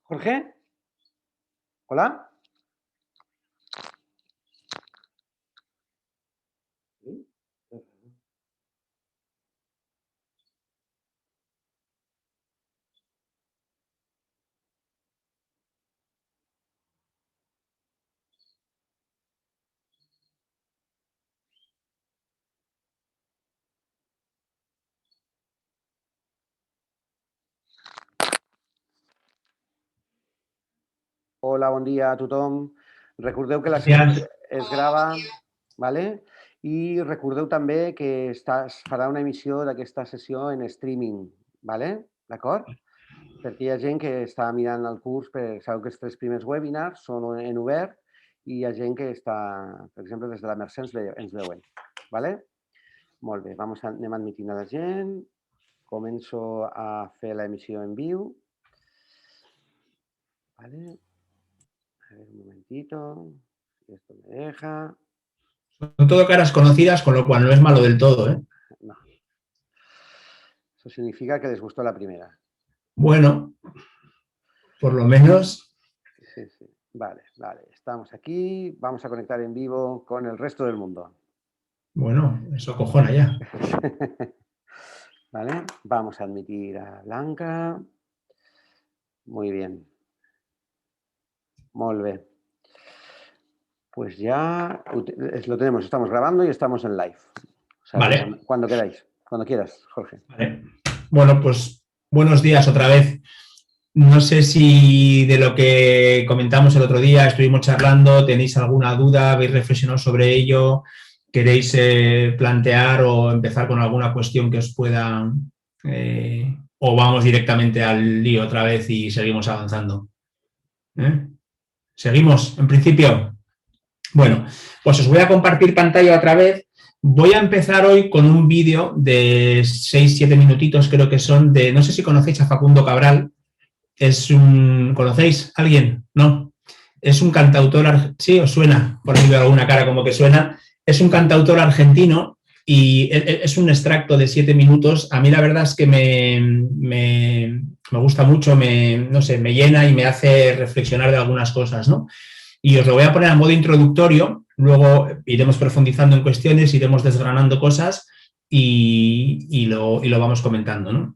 Jorge, hola. Hola, bon dia a tothom. Recordeu que la sessió es grava, ¿vale? I recordeu també que es farà una emissió d'aquesta sessió en streaming, ¿vale? D'acord? Perquè hi ha gent que està mirant el curs, sabeu que els 3 primers webinars són en obert i hi ha gent que està, per exemple, des de la Mercè ens veuen, ¿vale? Molt bé, anem admitint a la gent. Començo a fer l'emissió en viu. ¿Vale? A ver, un momentito. Si esto me deja. Son todo caras conocidas, con lo cual no es malo del todo, ¿eh? No. Eso significa que les gustó la primera. Bueno, por lo menos. Sí, sí. Vale, vale. Estamos aquí. Vamos a conectar en vivo con el resto del mundo. Bueno, eso cojona ya. Vale. Vamos a admitir a Blanca. Muy bien. Molt bé. Pues ya lo tenemos, estamos grabando y estamos en live. O sea, vale. Cuando queráis, cuando quieras, Jorge. Vale. Bueno, pues buenos días otra vez. No sé si de lo que comentamos el otro día, estuvimos charlando, tenéis alguna duda, habéis reflexionado sobre ello, queréis plantear o empezar con alguna cuestión que os pueda... o vamos directamente al lío otra vez y seguimos avanzando. ¿Seguimos en principio? Bueno, pues os voy a compartir pantalla otra vez. Voy a empezar hoy con un vídeo de 6-7 minutitos, creo que son de... No sé si conocéis a Facundo Cabral. ¿Conocéis a alguien? ¿No? Es un cantautor... ¿Sí? ¿Os suena? Por ahí veo alguna cara como que suena. Es un cantautor argentino y es un extracto de 7 minutos. A mí la verdad es que me gusta mucho, no sé, me llena y me hace reflexionar de algunas cosas, ¿no? Y os lo voy a poner a modo introductorio, luego iremos profundizando en cuestiones, iremos desgranando cosas y lo vamos comentando, ¿no?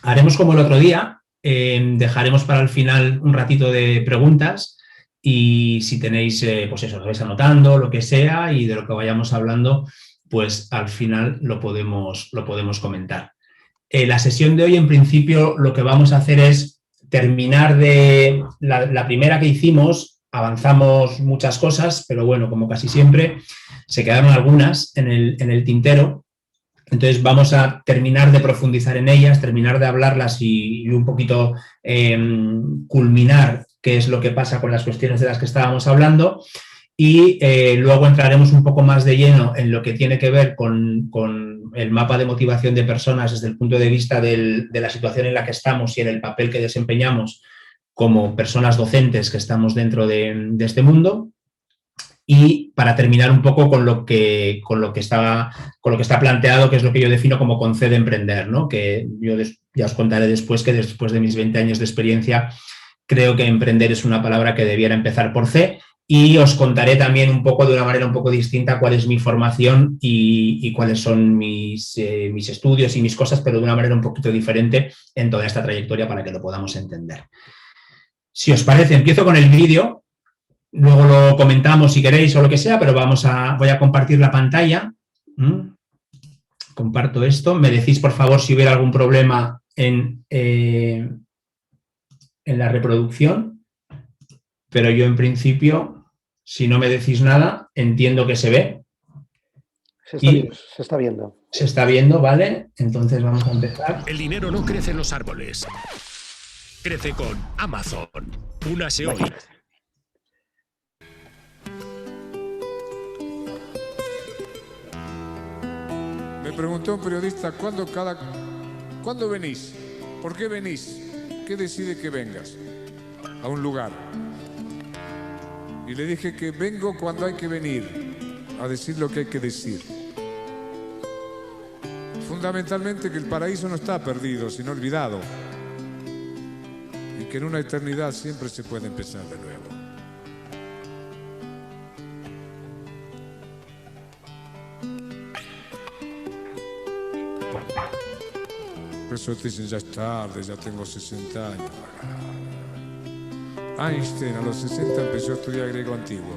Haremos como el otro día, dejaremos para el final un ratito de preguntas y si tenéis, pues eso, lo vais anotando, lo que sea, y de lo que vayamos hablando, pues al final lo podemos comentar. La sesión de hoy, en principio, lo que vamos a hacer es terminar de la primera que hicimos. Avanzamos muchas cosas, pero bueno, como casi siempre, se quedaron algunas en el tintero. Entonces vamos a terminar de profundizar en ellas, terminar de hablarlas y un poquito culminar qué es lo que pasa con las cuestiones de las que estábamos hablando. Y luego entraremos un poco más de lleno en lo que tiene que ver con el mapa de motivación de personas desde el punto de vista de la situación en la que estamos y en el papel que desempeñamos como personas docentes que estamos dentro de este mundo, y para terminar un poco con lo que está planteado, que es lo que yo defino como con C de emprender, ¿no? Que yo ya os contaré después que después de mis 20 años de experiencia creo que emprender es una palabra que debiera empezar por C, y os contaré también un poco de una manera un poco distinta cuál es mi formación y cuáles son mis estudios y mis cosas, pero de una manera un poquito diferente en toda esta trayectoria para que lo podamos entender. Si os parece, empiezo con el vídeo luego lo comentamos si queréis o lo que sea, pero voy a compartir la pantalla. Comparto esto. Me decís, por favor, si hubiera algún problema en la reproducción, pero yo en principio, si no me decís nada, entiendo que se ve. Se está viendo. Se está viendo, ¿vale? Entonces vamos a empezar. El dinero no crece en los árboles. Crece con Amazon. Únase hoy. Me preguntó un periodista, ¿cuándo venís? ¿Por qué venís? ¿Qué decide que vengas a un lugar? Y le dije que vengo cuando hay que venir, a decir lo que hay que decir. Fundamentalmente que el paraíso no está perdido, sino olvidado. Y que en una eternidad siempre se puede empezar de nuevo. Por eso te dicen, ya es tarde, ya tengo 60 años. Einstein a los 60 empezó a estudiar griego antiguo.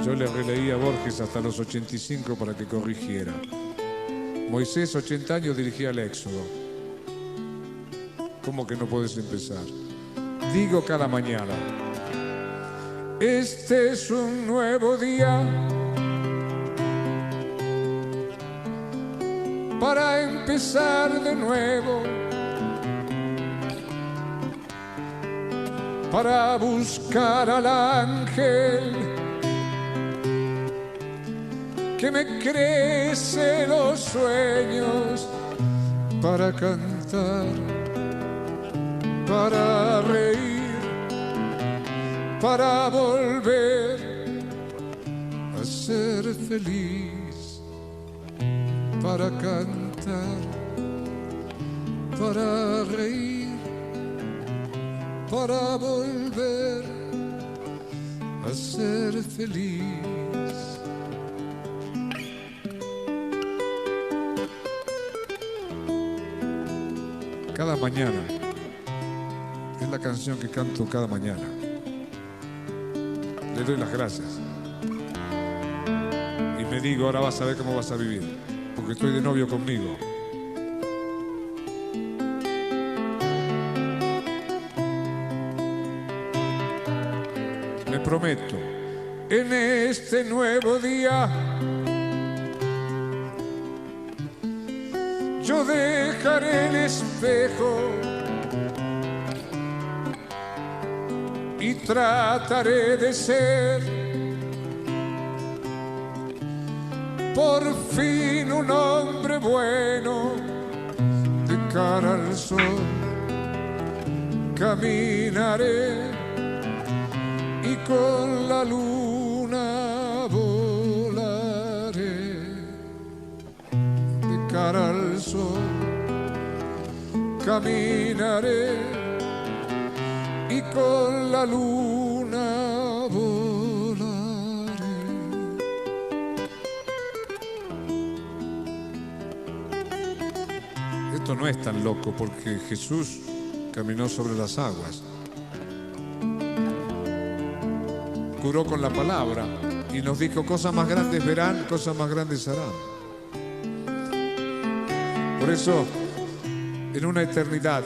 Yo le releí a Borges hasta los 85 para que corrigiera. Moisés, 80 años, dirigía el Éxodo. ¿Cómo que no puedes empezar? Digo cada mañana, este es un nuevo día para empezar de nuevo, para buscar al ángel que me crece los sueños, para cantar, para reír, para volver a ser feliz, para cantar, para reír, para volver a ser feliz. Cada mañana es la canción que canto cada mañana. Le doy las gracias y me digo, ahora vas a ver cómo vas a vivir, porque estoy de novio conmigo. Le prometo, en este nuevo día yo dejaré el espejo y trataré de ser por fin un hombre bueno. De cara al sol caminaré y con la luna volaré. De cara al sol caminaré y con la luna volaré. Esto no es tan loco porque Jesús caminó sobre las aguas, curó con la palabra y nos dijo, cosas más grandes verán, cosas más grandes harán. Por eso, en una eternidad,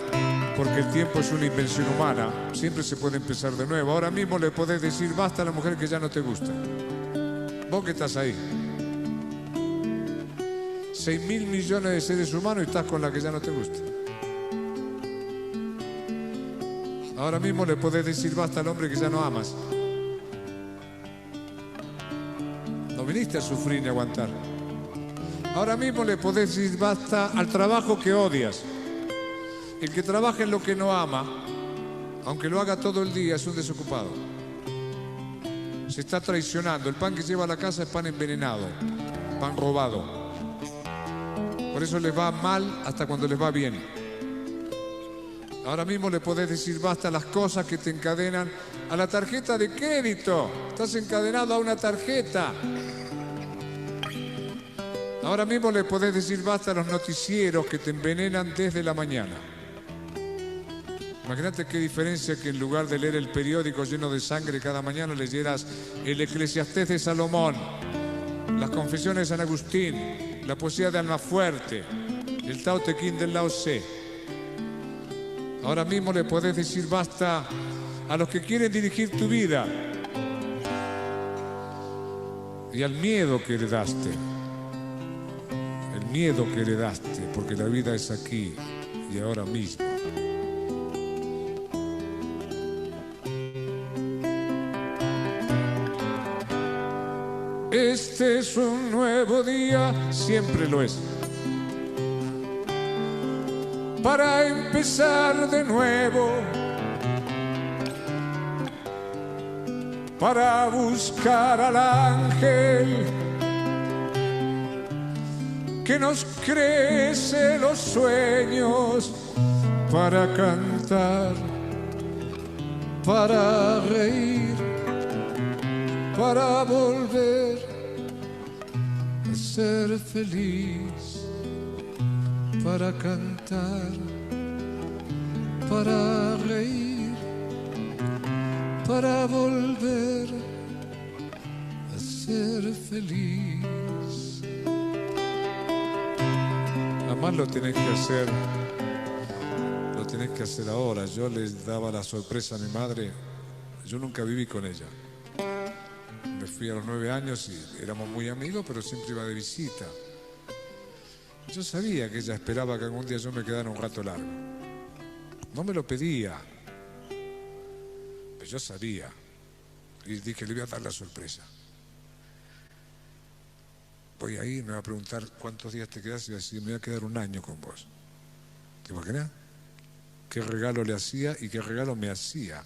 porque el tiempo es una invención humana, siempre se puede empezar de nuevo. Ahora mismo le podés decir basta a la mujer que ya no te gusta. Vos que estás ahí. 6.000 millones de seres humanos y estás con la que ya no te gusta. Ahora mismo le podés decir basta al hombre que ya no amas. No viniste a sufrir ni a aguantar. Ahora mismo le podés decir basta al trabajo que odias. El que trabaja en lo que no ama, aunque lo haga todo el día, es un desocupado. Se está traicionando. El pan que lleva a la casa es pan envenenado, pan robado. Por eso les va mal hasta cuando les va bien. Ahora mismo le podés decir basta a las cosas que te encadenan a la tarjeta de crédito. Estás encadenado a una tarjeta. Ahora mismo le podés decir basta a los noticieros que te envenenan desde la mañana. Imagínate qué diferencia que en lugar de leer el periódico lleno de sangre cada mañana leyeras el Eclesiastés de Salomón, las Confesiones de San Agustín, la poesía de Almafuerte, el Tao Te Ching del Lao Tse. Ahora mismo le podés decir basta a los que quieren dirigir tu vida y al miedo que heredaste. El miedo que heredaste, porque la vida es aquí y ahora mismo. Este es un nuevo día, siempre lo es, para empezar de nuevo, para buscar al ángel que nos crece los sueños, para cantar, para reír, para volver a ser feliz, para cantar, para reír, para volver a ser feliz. Además lo tenés que hacer ahora. Yo les daba la sorpresa a mi madre, yo nunca viví con ella. Me fui a los 9 años y éramos muy amigos, pero siempre iba de visita. Yo sabía que ella esperaba que algún día yo me quedara un rato largo. No me lo pedía, pero yo sabía. Y dije, le voy a dar la sorpresa. Voy ahí, me va a preguntar cuántos días te quedas y voy a decir, me voy a quedar un año con vos. ¿Te imaginas? ¿Qué regalo le hacía y qué regalo me hacía?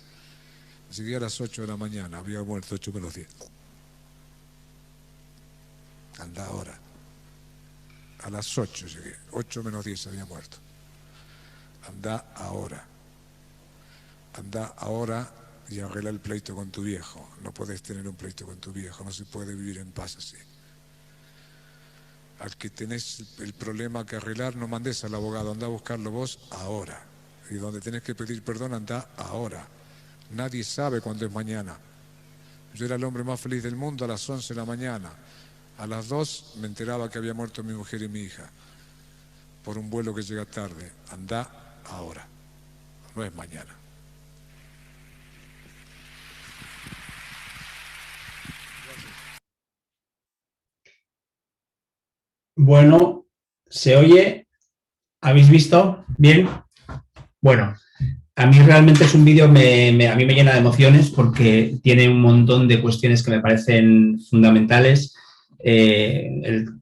Así que a las 8 de la mañana, había muerto 8 menos 10. Anda ahora. A las 8 llegué, 8 menos 10 había muerto. Anda ahora. Anda ahora y arregla el pleito con tu viejo. No podés tener un pleito con tu viejo, no se puede vivir en paz así. Al que tenés el problema que arreglar, no mandes al abogado, anda a buscarlo vos ahora. Y donde tenés que pedir perdón, anda ahora. Nadie sabe cuándo es mañana. Yo era el hombre más feliz del mundo a las 11 de la mañana. A las 2 me enteraba que había muerto mi mujer y mi hija por un vuelo que llega tarde. Anda ahora, no es mañana. Bueno, ¿se oye? ¿Habéis visto? ¿Bien? Bueno, a mí realmente es un vídeo, a mí me llena de emociones porque tiene un montón de cuestiones que me parecen fundamentales.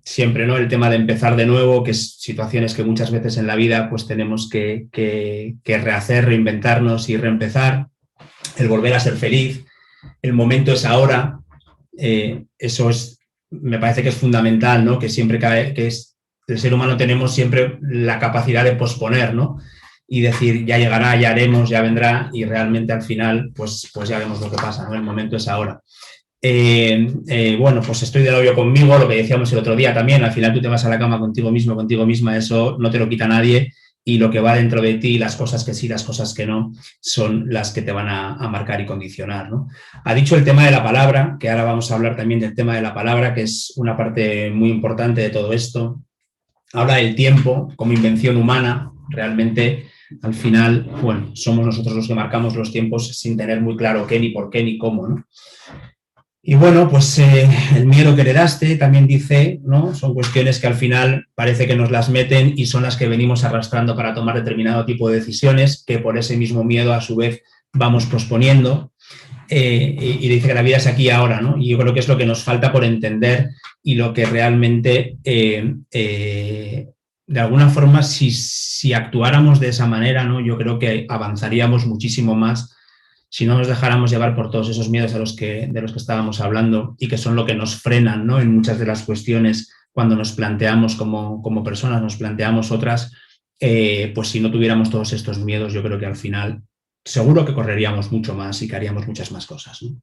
Siempre, ¿no? El tema de empezar de nuevo, que es situaciones que muchas veces en la vida pues tenemos que rehacer, reinventarnos y reempezar. El volver a ser feliz. El momento es ahora. Eso me parece que es fundamental, ¿no? Que siempre el ser humano tenemos siempre la capacidad de posponer, ¿no? Y decir, ya llegará, ya haremos, ya vendrá, y realmente al final, pues ya vemos lo que pasa, ¿no? El momento es ahora. Bueno, pues estoy del obvio conmigo, lo que decíamos el otro día también, al final tú te vas a la cama contigo mismo, contigo misma, eso no te lo quita nadie, y lo que va dentro de ti, las cosas que sí, las cosas que no, son las que te van a marcar y condicionar, ¿no? Ha dicho el tema de la palabra, que ahora vamos a hablar también del tema de la palabra, que es una parte muy importante de todo esto. Habla del tiempo como invención humana, realmente. Al final, bueno, somos nosotros los que marcamos los tiempos sin tener muy claro qué, ni por qué, ni cómo, ¿no? Y bueno, pues el miedo que heredaste también dice, ¿no? Son cuestiones que al final parece que nos las meten y son las que venimos arrastrando para tomar determinado tipo de decisiones que por ese mismo miedo a su vez vamos posponiendo. Y dice que la vida es aquí y ahora, ¿no? Y yo creo que es lo que nos falta por entender y lo que realmente... de alguna forma, si actuáramos de esa manera, ¿no? Yo creo que avanzaríamos muchísimo más si no nos dejáramos llevar por todos esos miedos de los que estábamos hablando y que son lo que nos frenan, ¿no? En muchas de las cuestiones cuando nos planteamos como personas, nos planteamos otras, pues si no tuviéramos todos estos miedos, yo creo que al final seguro que correríamos mucho más y que haríamos muchas más cosas, ¿no?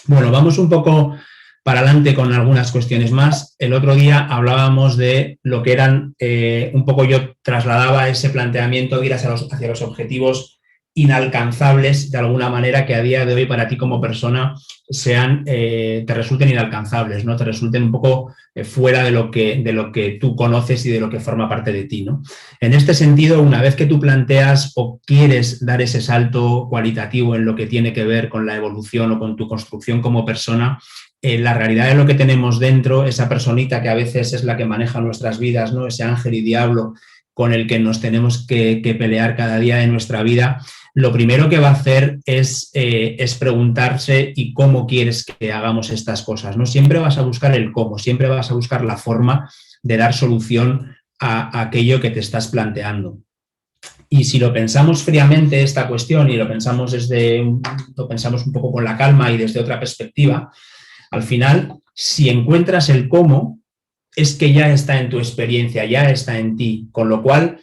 Bueno, vamos un poco para adelante con algunas cuestiones más. El otro día hablábamos de lo que eran, un poco yo trasladaba ese planteamiento de ir hacia los objetivos inalcanzables de alguna manera, que a día de hoy para ti como persona te resulten inalcanzables, ¿no? Te resulten un poco fuera de lo que tú conoces y de lo que forma parte de ti, ¿no? En este sentido, una vez que tú planteas o quieres dar ese salto cualitativo en lo que tiene que ver con la evolución o con tu construcción como persona, la realidad de lo que tenemos dentro, esa personita que a veces es la que maneja nuestras vidas, ¿no? Ese ángel y diablo con el que nos tenemos que pelear cada día de nuestra vida, lo primero que va a hacer es preguntarse ¿y cómo quieres que hagamos estas cosas? ¿No? Siempre vas a buscar el cómo, siempre vas a buscar la forma de dar solución a aquello que te estás planteando. Y si lo pensamos fríamente esta cuestión y lo pensamos un poco con la calma y desde otra perspectiva, al final, si encuentras el cómo, es que ya está en tu experiencia, ya está en ti, con lo cual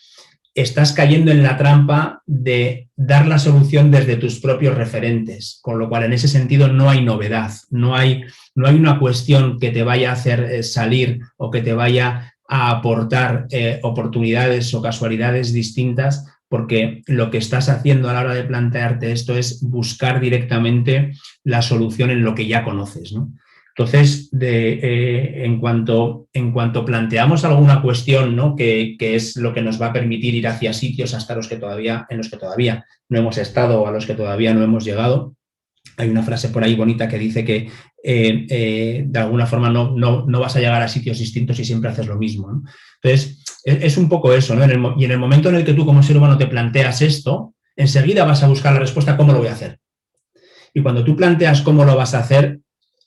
estás cayendo en la trampa de dar la solución desde tus propios referentes, con lo cual en ese sentido no hay novedad, no hay una cuestión que te vaya a hacer salir o que te vaya a aportar oportunidades o casualidades distintas, porque lo que estás haciendo a la hora de plantearte esto es buscar directamente la solución en lo que ya conoces, ¿no? Entonces, en cuanto planteamos alguna cuestión, ¿no? que es lo que nos va a permitir ir hacia sitios hasta en los que todavía no hemos estado o a los que todavía no hemos llegado, hay una frase por ahí bonita que dice que de alguna forma no vas a llegar a sitios distintos si siempre haces lo mismo, ¿no? Entonces, es un poco eso, ¿no? Y en el momento en el que tú como ser humano te planteas esto, enseguida vas a buscar la respuesta ¿cómo lo voy a hacer? Y cuando tú planteas cómo lo vas a hacer,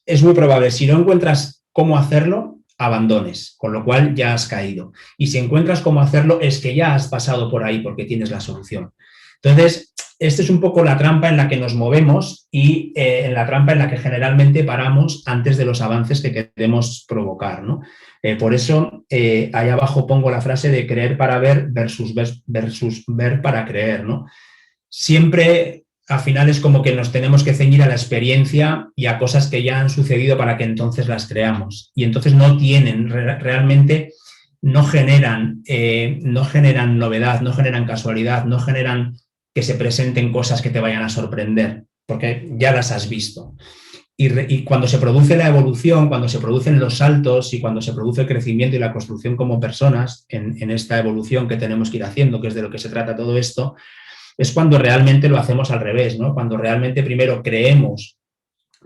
es muy probable, si no encuentras cómo hacerlo, abandones, con lo cual ya has caído. Y si encuentras cómo hacerlo, es que ya has pasado por ahí porque tienes la solución. Entonces, esta es un poco la trampa en la que nos movemos y en la trampa en la que generalmente paramos antes de los avances que queremos provocar, ¿no? Por eso, ahí abajo pongo la frase de creer para ver versus ver para creer, ¿no? Siempre, al final, es como que nos tenemos que ceñir a la experiencia y a cosas que ya han sucedido para que entonces las creamos. Y entonces realmente no generan novedad, no generan casualidad, no generan que se presenten cosas que te vayan a sorprender, porque ya las has visto. Y cuando se produce la evolución, cuando se producen los saltos y cuando se produce el crecimiento y la construcción como personas en esta evolución que tenemos que ir haciendo, que es de lo que se trata todo esto, es cuando realmente lo hacemos al revés, ¿no? Cuando realmente primero creemos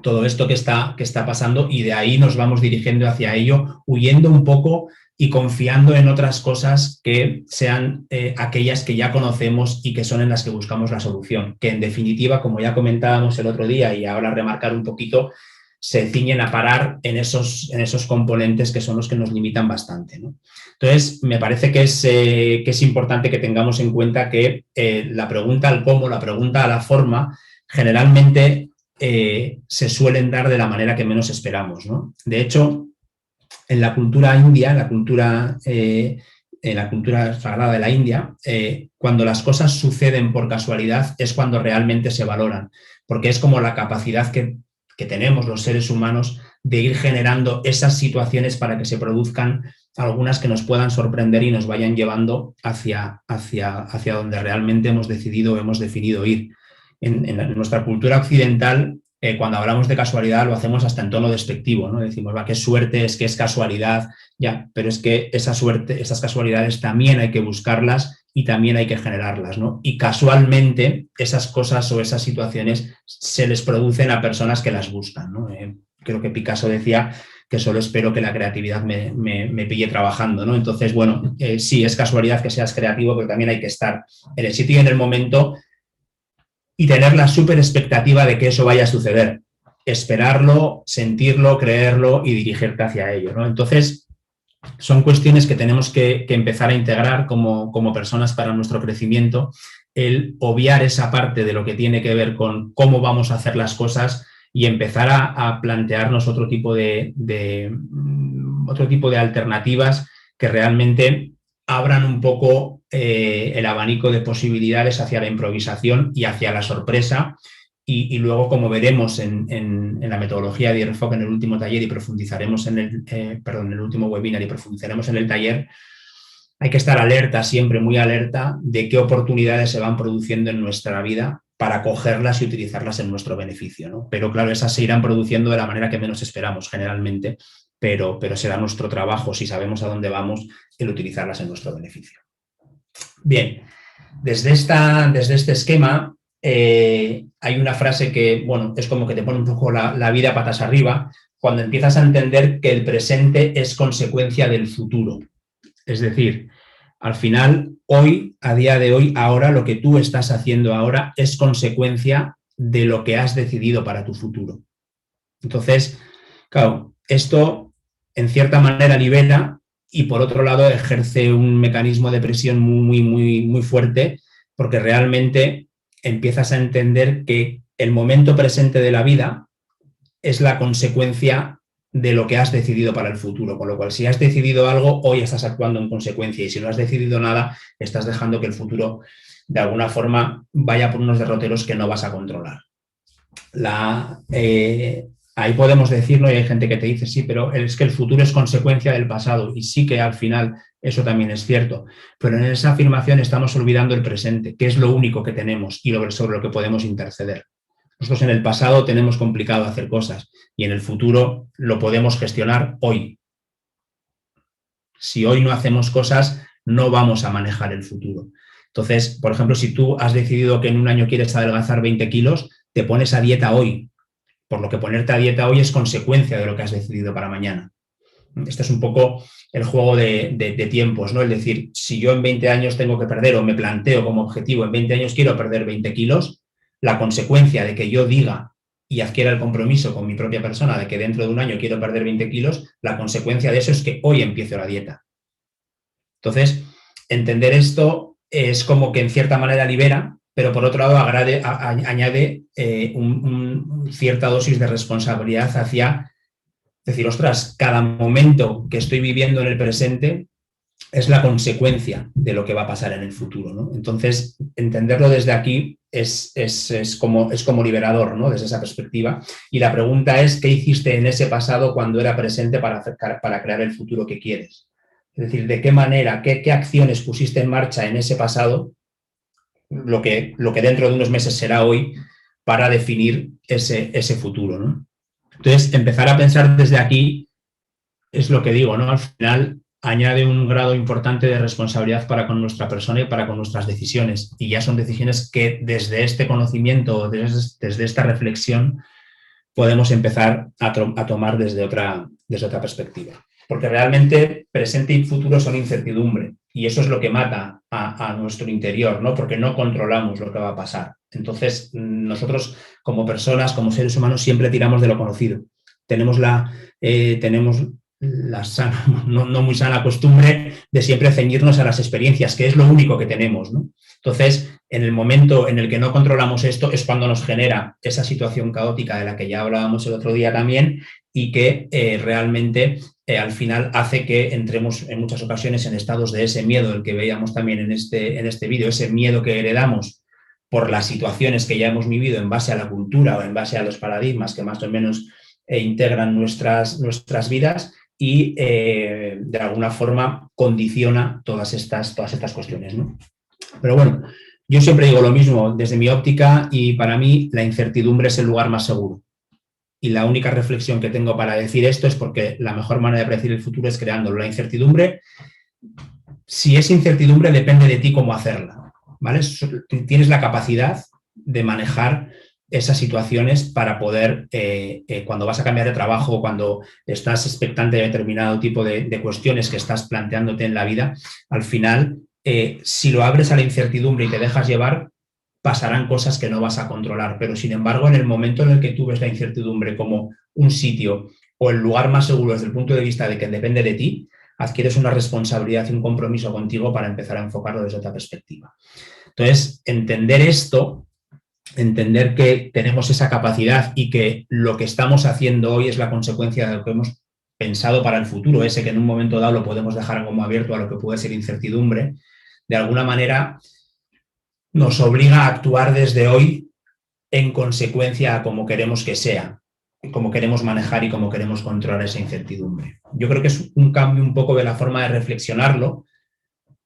todo esto que está pasando y de ahí nos vamos dirigiendo hacia ello, huyendo un poco y confiando en otras cosas que sean aquellas que ya conocemos y que son en las que buscamos la solución, que en definitiva, como ya comentábamos el otro día y ahora remarcar un poquito, se ciñen a parar en esos componentes que son los que nos limitan bastante, ¿no? Entonces, me parece que es importante que tengamos en cuenta que la pregunta al cómo, la pregunta a la forma, generalmente se suelen dar de la manera que menos esperamos, ¿no? De hecho, en la cultura india, en la cultura sagrada de la India, cuando las cosas suceden por casualidad es cuando realmente se valoran, porque es como la capacidad que tenemos los seres humanos de ir generando esas situaciones para que se produzcan algunas que nos puedan sorprender y nos vayan llevando hacia donde realmente hemos definido ir. En nuestra cultura occidental, cuando hablamos de casualidad lo hacemos hasta en tono despectivo, ¿no? Decimos, va, qué suerte, es que es casualidad, ya, pero es que esa suerte, esas casualidades también hay que buscarlas y también hay que generarlas, ¿no? Y casualmente esas cosas o esas situaciones se les producen a personas que las buscan, ¿no? Creo que Picasso decía que solo espero que la creatividad me pille trabajando, ¿no? Entonces, bueno, sí, es casualidad que seas creativo, pero también hay que estar en el sitio y en el momento y tener la súper expectativa de que eso vaya a suceder. Esperarlo, sentirlo, creerlo y dirigirte hacia ello, ¿no? Entonces, son cuestiones que tenemos que empezar a integrar como personas para nuestro crecimiento, el obviar esa parte de lo que tiene que ver con cómo vamos a hacer las cosas y empezar a plantearnos otro tipo de alternativas que realmente abran un poco el abanico de posibilidades hacia la improvisación y hacia la sorpresa. Y luego, como veremos en la metodología de IRFOC en el último taller y profundizaremos en el último webinar y profundizaremos en el taller, hay que estar alerta, siempre muy alerta, de qué oportunidades se van produciendo en nuestra vida para cogerlas y utilizarlas en nuestro beneficio, ¿no? Pero claro, esas se irán produciendo de la manera que menos esperamos generalmente, pero será nuestro trabajo, si sabemos a dónde vamos, el utilizarlas en nuestro beneficio. Bien, desde este esquema hay una frase que, bueno, es como que te pone un poco la vida patas arriba, cuando empiezas a entender que el presente es consecuencia del futuro. Es decir, al final, hoy, a día de hoy, ahora, lo que tú estás haciendo ahora es consecuencia de lo que has decidido para tu futuro. Entonces, claro, esto en cierta manera libera y por otro lado ejerce un mecanismo de presión muy fuerte, porque realmente empiezas a entender que el momento presente de la vida es la consecuencia de lo que has decidido para el futuro, con lo cual si has decidido algo, hoy estás actuando en consecuencia y si no has decidido nada, estás dejando que el futuro de alguna forma vaya por unos derroteros que no vas a controlar. Ahí podemos decir, ¿no? Y hay gente que te dice, sí, pero es que el futuro es consecuencia del pasado y sí que al final eso también es cierto, pero en esa afirmación estamos olvidando el presente, que es lo único que tenemos y sobre lo que podemos interceder. Nosotros en el pasado tenemos complicado hacer cosas y en el futuro lo podemos gestionar hoy. Si hoy no hacemos cosas, no vamos a manejar el futuro. Entonces, por ejemplo, si tú has decidido que en un año quieres adelgazar 20 kilos, te pones a dieta hoy, por lo que ponerte a dieta hoy es consecuencia de lo que has decidido para mañana. Este es un poco el juego de tiempos, ¿no? Es decir, si yo en 20 años tengo que perder o me planteo como objetivo, en 20 años quiero perder 20 kilos, la consecuencia de que yo diga y adquiera el compromiso con mi propia persona de que dentro de un año quiero perder 20 kilos, la consecuencia de eso es que hoy empiezo la dieta. Entonces, entender esto es como que en cierta manera libera, pero por otro lado añade cierta dosis de responsabilidad hacia decir, ostras, cada momento que estoy viviendo en el presente es la consecuencia de lo que va a pasar en el futuro, ¿no? Entonces, entenderlo desde aquí es como liberador, ¿no? Desde esa perspectiva. Y la pregunta es, ¿qué hiciste en ese pasado cuando era presente para crear el futuro que quieres? Es decir, ¿de qué manera, qué acciones pusiste en marcha en ese pasado, lo que dentro de unos meses será hoy, para definir ese futuro, ¿no? Entonces, empezar a pensar desde aquí es lo que digo, ¿no? Al final añade un grado importante de responsabilidad para con nuestra persona y para con nuestras decisiones. Y ya son decisiones que desde este conocimiento, desde esta reflexión, podemos empezar a tomar desde otra perspectiva. Porque realmente presente y futuro son incertidumbre. Y eso es lo que mata a nuestro interior, ¿no? Porque no controlamos lo que va a pasar. Entonces, nosotros como personas, como seres humanos, siempre tiramos de lo conocido. Tenemos la sana, no muy sana costumbre de siempre ceñirnos a las experiencias, que es lo único que tenemos, ¿no? Entonces, en el momento en el que no controlamos esto es cuando nos genera esa situación caótica de la que ya hablábamos el otro día también y que realmente al final hace que entremos en muchas ocasiones en estados de ese miedo, el que veíamos también en este vídeo, ese miedo que heredamos por las situaciones que ya hemos vivido en base a la cultura o en base a los paradigmas que más o menos integran nuestras vidas y de alguna forma condiciona todas estas cuestiones, ¿no? Pero bueno, yo siempre digo lo mismo desde mi óptica y para mí la incertidumbre es el lugar más seguro. Y la única reflexión que tengo para decir esto es porque la mejor manera de predecir el futuro es creándolo. La incertidumbre, si es incertidumbre, depende de ti cómo hacerla, ¿vale? Tienes la capacidad de manejar esas situaciones para poder, cuando vas a cambiar de trabajo, cuando estás expectante de determinado tipo de cuestiones que estás planteándote en la vida, al final, si lo abres a la incertidumbre y te dejas llevar, pasarán cosas que no vas a controlar. Pero, sin embargo, en el momento en el que tú ves la incertidumbre como un sitio o el lugar más seguro desde el punto de vista de que depende de ti, adquieres una responsabilidad y un compromiso contigo para empezar a enfocarlo desde otra perspectiva. Entonces, entender esto, entender que tenemos esa capacidad y que lo que estamos haciendo hoy es la consecuencia de lo que hemos pensado para el futuro, ese que en un momento dado lo podemos dejar como abierto a lo que puede ser incertidumbre, de alguna manera nos obliga a actuar desde hoy en consecuencia a cómo queremos que sea, cómo queremos manejar y cómo queremos controlar esa incertidumbre. Yo creo que es un cambio un poco de la forma de reflexionarlo,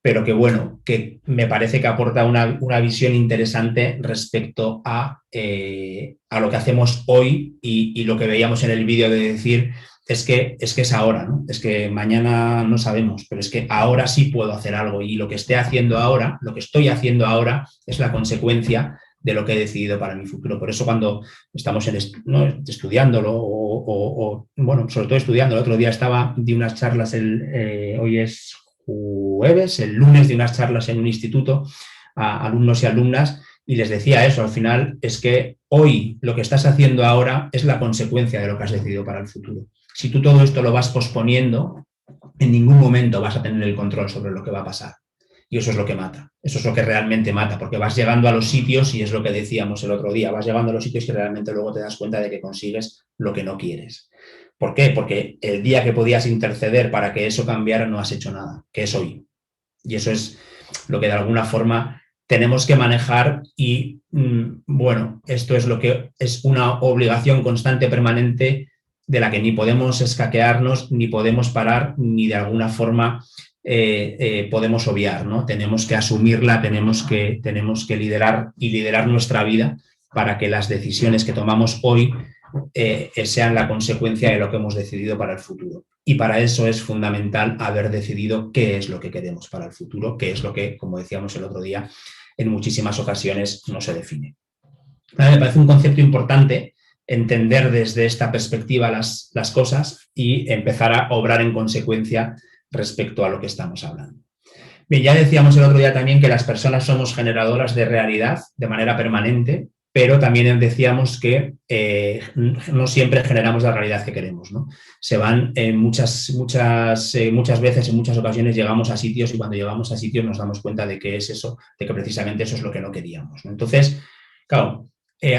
pero que bueno, que me parece que aporta una visión interesante respecto a lo que hacemos hoy y lo que veíamos en el vídeo de decir es que es ahora, ¿no? Es que mañana no sabemos, pero es que ahora sí puedo hacer algo y lo que esté haciendo ahora, lo que estoy haciendo ahora es la consecuencia de lo que he decidido para mi futuro. Por eso cuando estamos estudiándolo bueno, sobre todo estudiando, el otro día di unas charlas, hoy es jueves, el lunes de unas charlas en un instituto a alumnos y alumnas y les decía eso, al final es que hoy lo que estás haciendo ahora es la consecuencia de lo que has decidido para el futuro. Si tú todo esto lo vas posponiendo, en ningún momento vas a tener el control sobre lo que va a pasar. Y eso es lo que mata, eso es lo que realmente mata, porque vas llegando a los sitios, y es lo que decíamos el otro día, vas llegando a los sitios que realmente luego te das cuenta de que consigues lo que no quieres. ¿Por qué? Porque el día que podías interceder para que eso cambiara no has hecho nada, que es hoy. Y eso es lo que de alguna forma tenemos que manejar y, bueno, esto es lo que es una obligación constante, permanente, de la que ni podemos escaquearnos, ni podemos parar, ni de alguna forma podemos obviar, ¿no? Tenemos que asumirla, tenemos que liderar y liderar nuestra vida para que las decisiones que tomamos hoy sean la consecuencia de lo que hemos decidido para el futuro. Y para eso es fundamental haber decidido qué es lo que queremos para el futuro, qué es lo que, como decíamos el otro día, en muchísimas ocasiones no se define. Me parece un concepto importante entender desde esta perspectiva las cosas y empezar a obrar en consecuencia respecto a lo que estamos hablando. Bien, ya decíamos el otro día también que las personas somos generadoras de realidad de manera permanente, pero también decíamos que no siempre generamos la realidad que queremos, ¿no? Se van muchas veces, en muchas ocasiones llegamos a sitios y cuando llegamos a sitios nos damos cuenta de que es eso, de que precisamente eso es lo que no queríamos, ¿no? Entonces, claro,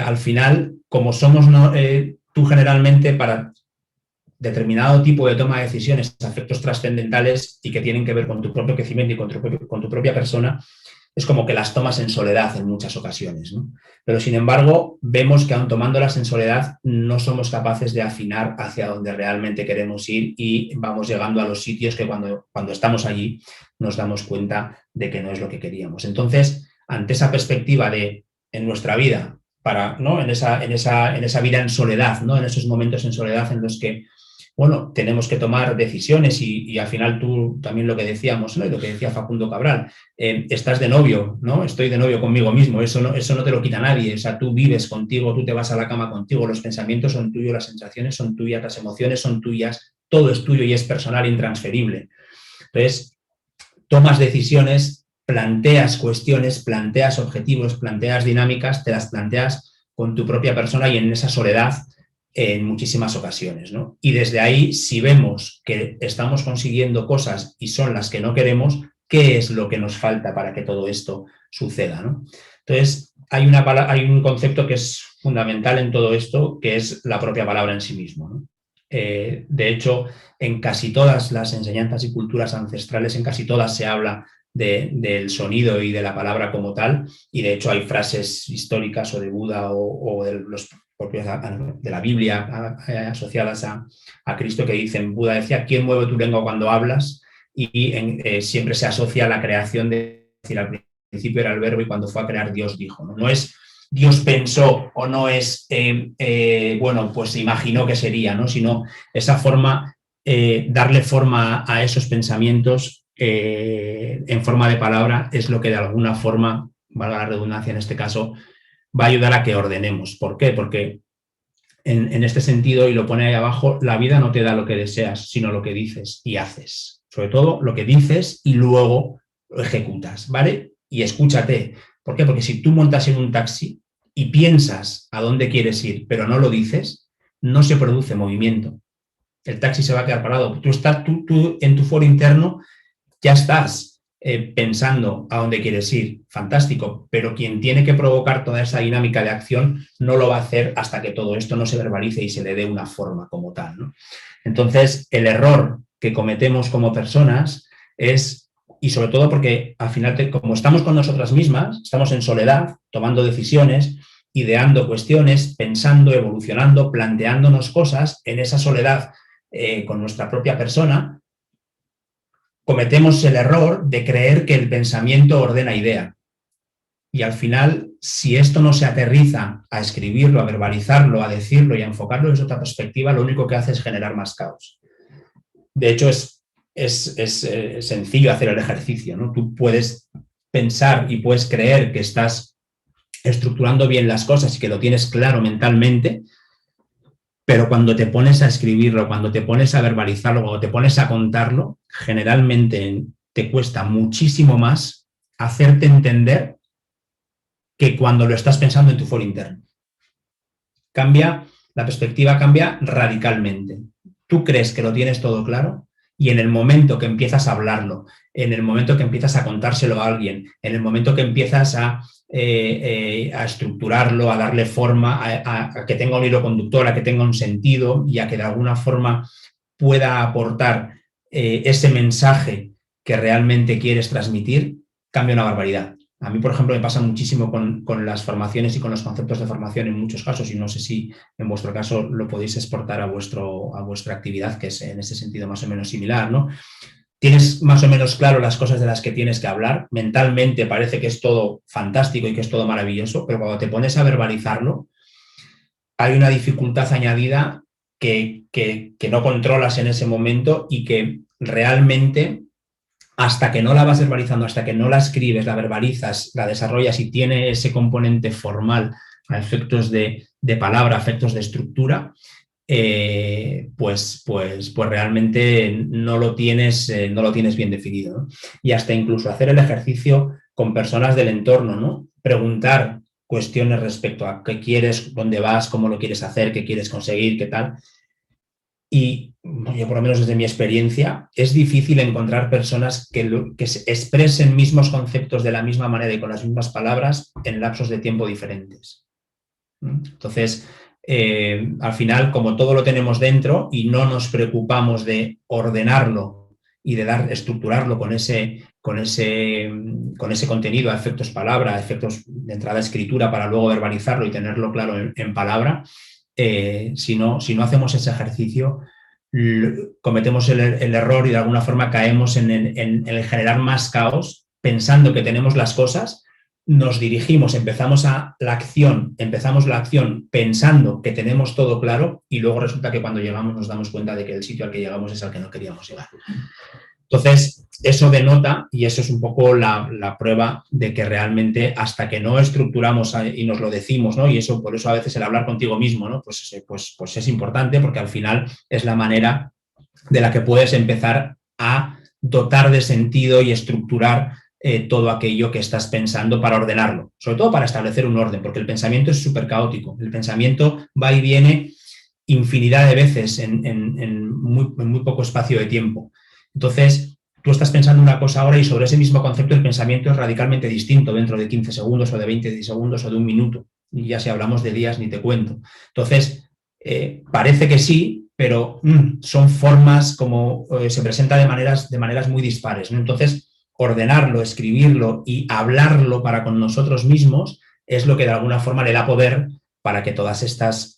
al final, como somos tú generalmente para determinado tipo de toma de decisiones, efectos trascendentales y que tienen que ver con tu propio crecimiento y con tu propia persona, es como que las tomas en soledad en muchas ocasiones, ¿no? Pero sin embargo, vemos que aun tomándolas en soledad no somos capaces de afinar hacia donde realmente queremos ir y vamos llegando a los sitios que cuando estamos allí nos damos cuenta de que no es lo que queríamos. Entonces, ante esa perspectiva de en nuestra vida, ¿no? en esa vida en soledad, ¿no? En esos momentos en soledad en los que bueno, tenemos que tomar decisiones y al final tú también lo que decíamos, ¿no? Y lo que decía Facundo Cabral, estás de novio, ¿no? Estoy de novio conmigo mismo, eso no te lo quita nadie, o sea, tú vives contigo, tú te vas a la cama contigo, los pensamientos son tuyos, las sensaciones son tuyas, las emociones son tuyas, todo es tuyo y es personal e intransferible. Entonces, tomas decisiones, planteas cuestiones, planteas objetivos, planteas dinámicas, te las planteas con tu propia persona y en esa soledad en muchísimas ocasiones, ¿no? Y desde ahí, si vemos que estamos consiguiendo cosas y son las que no queremos, ¿qué es lo que nos falta para que todo esto suceda, ¿no? Entonces, hay un concepto que es fundamental en todo esto, que es la propia palabra en sí mismo, ¿no? De hecho, en casi todas las enseñanzas y culturas ancestrales, en casi todas se habla del sonido y de la palabra como tal, y de hecho hay frases históricas o de Buda o de los propios de la Biblia asociadas a Cristo que dicen, Buda decía, ¿quién mueve tu lengua cuando hablas? Y siempre se asocia a la creación de, es decir, al principio era el verbo y cuando fue a crear Dios dijo, ¿no? No es Dios pensó o no es, bueno, pues imaginó que sería, ¿no? Sino esa forma, darle forma a esos pensamientos en forma de palabra es lo que de alguna forma, valga la redundancia en este caso, va a ayudar a que ordenemos. ¿Por qué? Porque en este sentido, y lo pone ahí abajo, la vida no te da lo que deseas, sino lo que dices y haces. Sobre todo lo que dices y luego lo ejecutas, ¿vale? Y escúchate. ¿Por qué? Porque si tú montas en un taxi y piensas a dónde quieres ir, pero no lo dices, no se produce movimiento. El taxi se va a quedar parado. Tú en tu foro interno ya estás pensando a dónde quieres ir, fantástico, pero quien tiene que provocar toda esa dinámica de acción no lo va a hacer hasta que todo esto no se verbalice y se le dé una forma como tal, ¿no? Entonces, el error que cometemos como personas es, y sobre todo porque al final, como estamos con nosotras mismas, estamos en soledad, tomando decisiones, ideando cuestiones, pensando, evolucionando, planteándonos cosas en esa soledad con nuestra propia persona, cometemos el error de creer que el pensamiento ordena idea. Y al final, si esto no se aterriza a escribirlo, a verbalizarlo, a decirlo y a enfocarlo desde otra perspectiva, lo único que hace es generar más caos. De hecho, es sencillo hacer el ejercicio, ¿no? Tú puedes pensar y puedes creer que estás estructurando bien las cosas y que lo tienes claro mentalmente, pero cuando te pones a escribirlo, cuando te pones a verbalizarlo, cuando te pones a contarlo, generalmente te cuesta muchísimo más hacerte entender que cuando lo estás pensando en tu foro interno. La perspectiva cambia radicalmente. Tú crees que lo tienes todo claro y en el momento que empiezas a hablarlo, en el momento que empiezas a contárselo a alguien, en el momento que empiezas a estructurarlo, a darle forma, a que tenga un hilo conductor, a que tenga un sentido y a que de alguna forma pueda aportar ese mensaje que realmente quieres transmitir, cambia una barbaridad. A mí, por ejemplo, me pasa muchísimo con las formaciones y con los conceptos de formación en muchos casos, y no sé si en vuestro caso lo podéis exportar a vuestra actividad, que es en ese sentido más o menos similar, ¿no? Tienes más o menos claro las cosas de las que tienes que hablar, mentalmente parece que es todo fantástico y que es todo maravilloso, pero cuando te pones a verbalizarlo, hay una dificultad añadida que no controlas en ese momento y que realmente, hasta que no la vas verbalizando, hasta que no la escribes, la verbalizas, la desarrollas y tiene ese componente formal a efectos de palabra, a efectos de estructura, pues realmente no lo tienes bien definido, ¿no? Y hasta incluso hacer el ejercicio con personas del entorno, ¿no? Preguntar cuestiones respecto a qué quieres, dónde vas, cómo lo quieres hacer, qué quieres conseguir, qué tal. Y yo, por lo menos desde mi experiencia, es difícil encontrar personas que expresen mismos conceptos de la misma manera y con las mismas palabras en lapsos de tiempo diferentes. Entonces, al final, como todo lo tenemos dentro y no nos preocupamos de ordenarlo y de estructurarlo con ese contenido a efectos palabra, a efectos de entrada escritura para luego verbalizarlo y tenerlo claro en palabra, si no hacemos ese ejercicio, cometemos el error y de alguna forma caemos en el generar más caos pensando que tenemos las cosas, nos dirigimos, empezamos la acción pensando que tenemos todo claro y luego resulta que cuando llegamos nos damos cuenta de que el sitio al que llegamos es al que no queríamos llegar. Entonces, eso denota, y eso es un poco la prueba de que realmente hasta que no estructuramos y nos lo decimos, ¿no? Y eso, por eso a veces el hablar contigo mismo, ¿no? Pues es importante porque al final es la manera de la que puedes empezar a dotar de sentido y estructurar todo aquello que estás pensando para ordenarlo, sobre todo para establecer un orden, porque el pensamiento es súper caótico. El pensamiento va y viene infinidad de veces en muy poco espacio de tiempo. Entonces, tú estás pensando una cosa ahora y sobre ese mismo concepto el pensamiento es radicalmente distinto dentro de 15 segundos o de 20 segundos o de un minuto. Y ya si hablamos de días ni te cuento. Entonces, parece que sí, pero son formas como se presenta de maneras muy dispares, ¿no? Entonces, ordenarlo, escribirlo y hablarlo para con nosotros mismos es lo que de alguna forma le da poder para que todas estas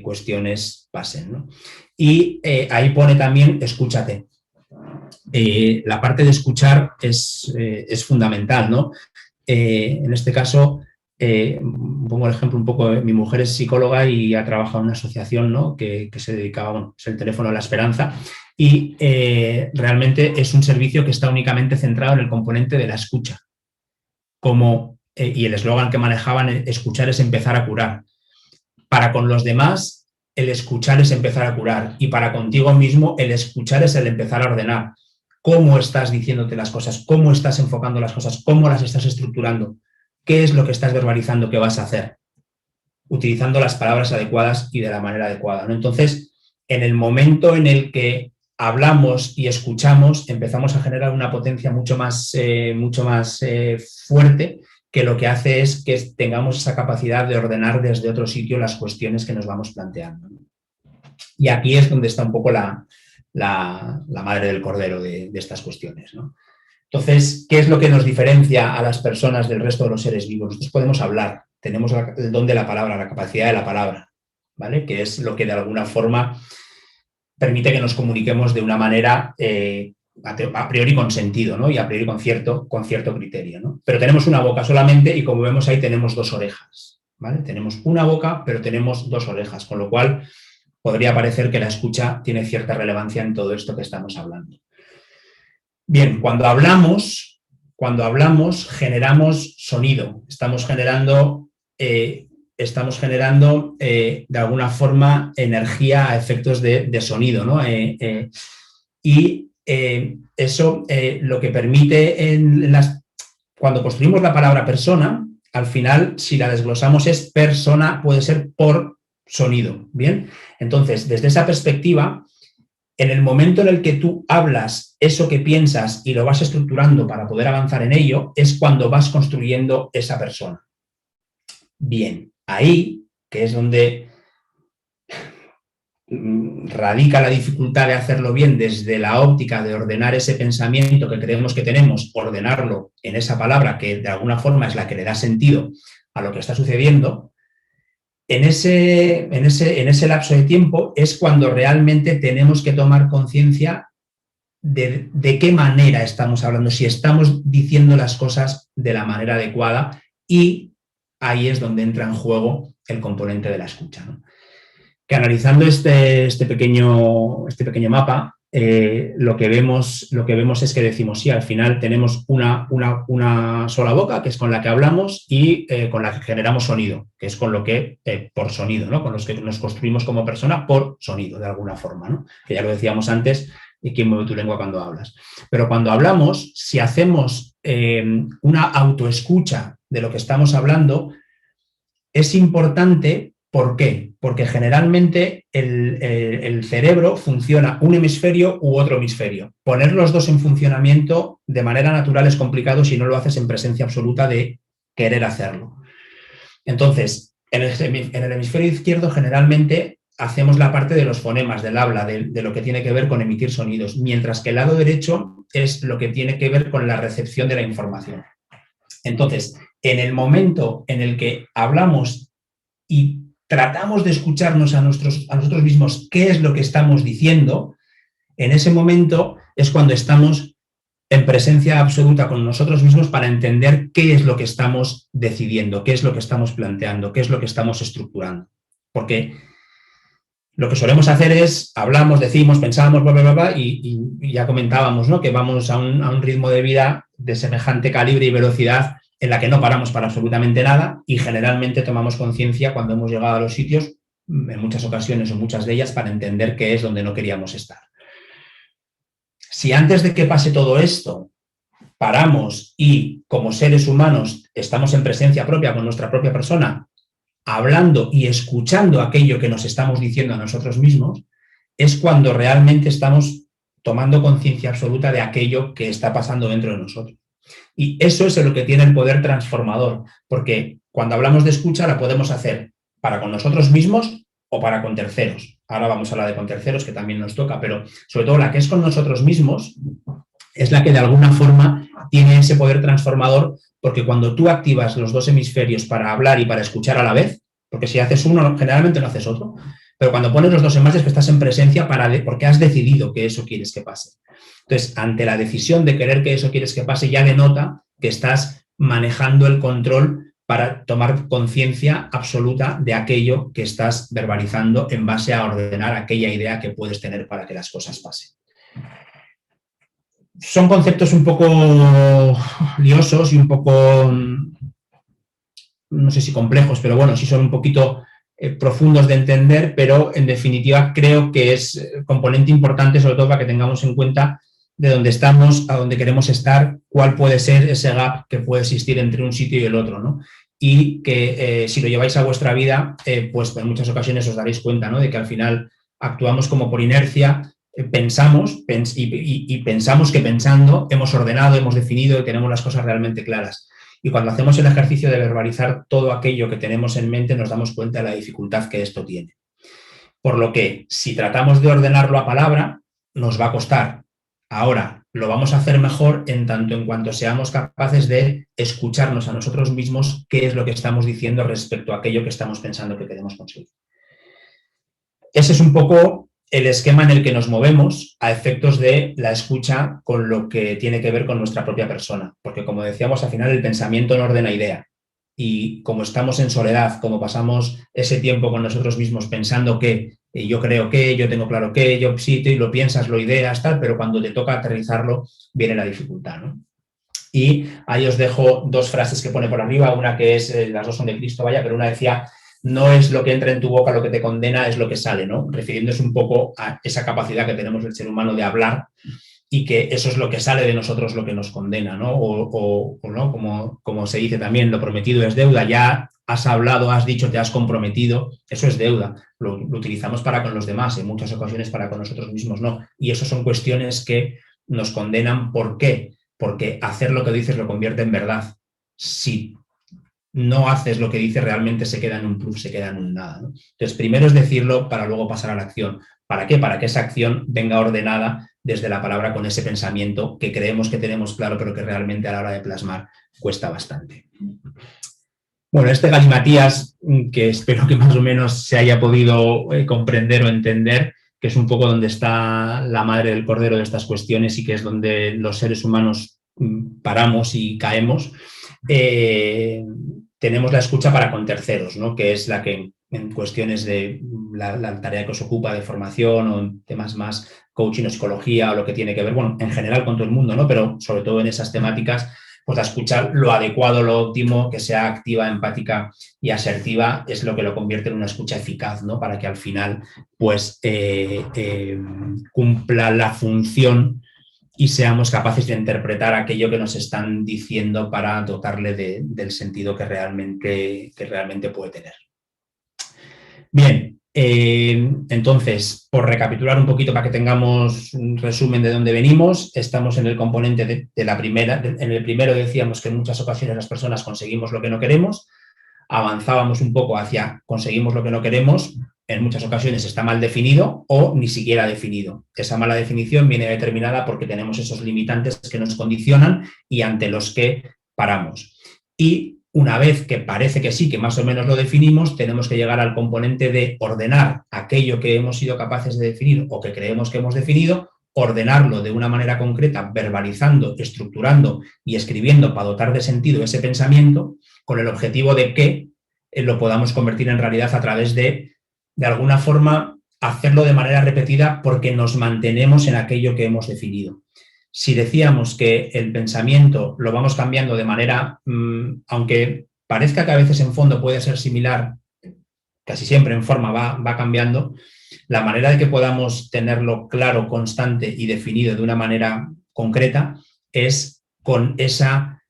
cuestiones pasen, ¿no? Y ahí pone también escúchate. La parte de escuchar es fundamental, ¿no? En este caso, pongo el ejemplo un poco, mi mujer es psicóloga y ha trabajado en una asociación, ¿no? que se dedicaba, bueno, es el teléfono de la esperanza, y realmente es un servicio que está únicamente centrado en el componente de la escucha. Y el eslogan que manejaban, escuchar es empezar a curar. Para con los demás, el escuchar es empezar a curar, y para contigo mismo, el escuchar es el empezar a ordenar. ¿Cómo estás diciéndote las cosas? ¿Cómo estás enfocando las cosas? ¿Cómo las estás estructurando? ¿Qué es lo que estás verbalizando que vas a hacer? Utilizando las palabras adecuadas y de la manera adecuada, ¿no? Entonces, en el momento en el que hablamos y escuchamos, empezamos a generar una potencia mucho más fuerte, que lo que hace es que tengamos esa capacidad de ordenar desde otro sitio las cuestiones que nos vamos planteando. Y aquí es donde está un poco la madre del cordero de estas cuestiones, ¿no? Entonces, ¿qué es lo que nos diferencia a las personas del resto de los seres vivos? Nosotros podemos hablar, tenemos el don de la palabra, la capacidad de la palabra, ¿vale? Que es lo que de alguna forma permite que nos comuniquemos de una manera a priori con sentido, ¿no? Y a priori con cierto criterio, ¿no? Pero tenemos una boca solamente y como vemos ahí tenemos 2 orejas, ¿vale? Tenemos una boca, pero tenemos 2 orejas, con lo cual podría parecer que la escucha tiene cierta relevancia en todo esto que estamos hablando. Bien, cuando hablamos generamos sonido, estamos generando de alguna forma energía a efectos de sonido, ¿no? Eso lo que permite cuando construimos la palabra persona, al final, si la desglosamos, es persona, puede ser por sonido, ¿bien? Entonces, desde esa perspectiva, en el momento en el que tú hablas eso que piensas y lo vas estructurando para poder avanzar en ello, es cuando vas construyendo esa persona. Bien, ahí, que es donde radica la dificultad de hacerlo bien desde la óptica de ordenar ese pensamiento que creemos que tenemos, ordenarlo en esa palabra que de alguna forma es la que le da sentido a lo que está sucediendo, en ese lapso de tiempo es cuando realmente tenemos que tomar conciencia de qué manera estamos hablando, si estamos diciendo las cosas de la manera adecuada, y ahí es donde entra en juego el componente de la escucha, ¿no? Que analizando este pequeño mapa, lo que vemos es que decimos, sí, al final tenemos una sola boca, que es con la que hablamos, y con la que generamos sonido, que es con lo que, por sonido, ¿no? Con los que nos construimos como persona por sonido, de alguna forma, ¿no? Que ya lo decíamos antes, y quién mueve tu lengua cuando hablas. Pero cuando hablamos, si hacemos una autoescucha de lo que estamos hablando, es importante. ¿Por qué? Porque generalmente el cerebro funciona un hemisferio u otro hemisferio. Poner los dos en funcionamiento de manera natural es complicado si no lo haces en presencia absoluta de querer hacerlo. Entonces, en el hemisferio izquierdo generalmente hacemos la parte de los fonemas, del habla, de lo que tiene que ver con emitir sonidos, mientras que el lado derecho es lo que tiene que ver con la recepción de la información. Entonces, en el momento en el que hablamos y tratamos de escucharnos a nosotros mismos qué es lo que estamos diciendo, en ese momento es cuando estamos en presencia absoluta con nosotros mismos para entender qué es lo que estamos decidiendo, qué es lo que estamos planteando, qué es lo que estamos estructurando. Porque lo que solemos hacer es, hablamos, decimos, pensamos, bla, bla, bla, bla, y ya comentábamos, ¿no? Que vamos a un ritmo de vida de semejante calibre y velocidad en la que no paramos para absolutamente nada, y generalmente tomamos conciencia cuando hemos llegado a los sitios, en muchas ocasiones o muchas de ellas, para entender qué es donde no queríamos estar. Si antes de que pase todo esto paramos y como seres humanos estamos en presencia propia con nuestra propia persona, hablando y escuchando aquello que nos estamos diciendo a nosotros mismos, es cuando realmente estamos tomando conciencia absoluta de aquello que está pasando dentro de nosotros. Y eso es lo que tiene el poder transformador, porque cuando hablamos de escucha la podemos hacer para con nosotros mismos o para con terceros. Ahora vamos a hablar de con terceros, que también nos toca, pero sobre todo la que es con nosotros mismos es la que de alguna forma tiene ese poder transformador, porque cuando tú activas los dos hemisferios para hablar y para escuchar a la vez, porque si haces uno generalmente no haces otro, pero cuando pones los dos en más es que estás en presencia porque has decidido que eso quieres que pase. Entonces, ante la decisión de querer que eso quieres que pase, ya denota que estás manejando el control para tomar conciencia absoluta de aquello que estás verbalizando en base a ordenar aquella idea que puedes tener para que las cosas pasen. Son conceptos un poco liosos y un poco, no sé si complejos, pero bueno, sí son un poquito profundos de entender, pero en definitiva creo que es componente importante, sobre todo para que tengamos en cuenta de dónde estamos, a dónde queremos estar, cuál puede ser ese gap que puede existir entre un sitio y el otro, ¿no? Y que si lo lleváis a vuestra vida, pues en muchas ocasiones os daréis cuenta, ¿no? De que al final actuamos como por inercia, pensamos y pensamos que pensando hemos ordenado, hemos definido y tenemos las cosas realmente claras. Y cuando hacemos el ejercicio de verbalizar todo aquello que tenemos en mente, nos damos cuenta de la dificultad que esto tiene. Por lo que, si tratamos de ordenarlo a palabra, nos va a costar. Ahora, lo vamos a hacer mejor en tanto en cuanto seamos capaces de escucharnos a nosotros mismos qué es lo que estamos diciendo respecto a aquello que estamos pensando que queremos conseguir. Ese es un poco el esquema en el que nos movemos a efectos de la escucha con lo que tiene que ver con nuestra propia persona. Porque, como decíamos, al final el pensamiento no ordena idea. Y como estamos en soledad, como pasamos ese tiempo con nosotros mismos pensando que yo creo que, yo tengo claro que, yo sí, y lo piensas, lo ideas, tal, pero cuando te toca aterrizarlo viene la dificultad, ¿no? Y ahí os dejo dos frases que pone por arriba, una que es, las dos son de Cristo, vaya, pero una decía: no es lo que entra en tu boca lo que te condena, es lo que sale, ¿no? Refiriéndose un poco a esa capacidad que tenemos el ser humano de hablar y que eso es lo que sale de nosotros lo que nos condena, ¿no? O ¿no? Como se dice también, lo prometido es deuda, ya has hablado, has dicho, te has comprometido, eso es deuda, lo utilizamos para con los demás, en muchas ocasiones para con nosotros mismos no, y eso son cuestiones que nos condenan. ¿Por qué? Porque hacer lo que dices lo convierte en verdad. Si no haces lo que dices, realmente se queda en un plus, se queda en un nada, ¿no? Entonces, primero es decirlo para luego pasar a la acción. ¿Para qué? Para que esa acción venga ordenada desde la palabra con ese pensamiento que creemos que tenemos claro, pero que realmente a la hora de plasmar cuesta bastante. Bueno, este galimatías, que espero que más o menos se haya podido comprender o entender, que es un poco donde está la madre del cordero de estas cuestiones y que es donde los seres humanos paramos y caemos. Tenemos la escucha para con terceros, ¿no? Que es la que en cuestiones de la tarea que os ocupa de formación o en temas más coaching o psicología o lo que tiene que ver, bueno, en general con todo el mundo, ¿no? Pero sobre todo en esas temáticas, pues la escucha, lo adecuado, lo óptimo, que sea activa, empática y asertiva, es lo que lo convierte en una escucha eficaz, ¿no? Para que al final, pues, cumpla la función y seamos capaces de interpretar aquello que nos están diciendo para dotarle del sentido que realmente puede tener. Bien, entonces, por recapitular un poquito para que tengamos un resumen de dónde venimos, estamos en el componente de la primera. En el primero decíamos que en muchas ocasiones las personas conseguimos lo que no queremos, avanzábamos un poco hacia conseguimos lo que no queremos, en muchas ocasiones está mal definido o ni siquiera definido. Esa mala definición viene determinada porque tenemos esos limitantes que nos condicionan y ante los que paramos. Y una vez que parece que sí, que más o menos lo definimos, tenemos que llegar al componente de ordenar aquello que hemos sido capaces de definir o que creemos que hemos definido, ordenarlo de una manera concreta, verbalizando, estructurando y escribiendo para dotar de sentido ese pensamiento, con el objetivo de que lo podamos convertir en realidad a través de alguna forma, hacerlo de manera repetida porque nos mantenemos en aquello que hemos definido. Si decíamos que el pensamiento lo vamos cambiando de manera, aunque parezca que a veces en fondo puede ser similar, casi siempre en forma va cambiando, la manera de que podamos tenerlo claro, constante y definido de una manera concreta es con esa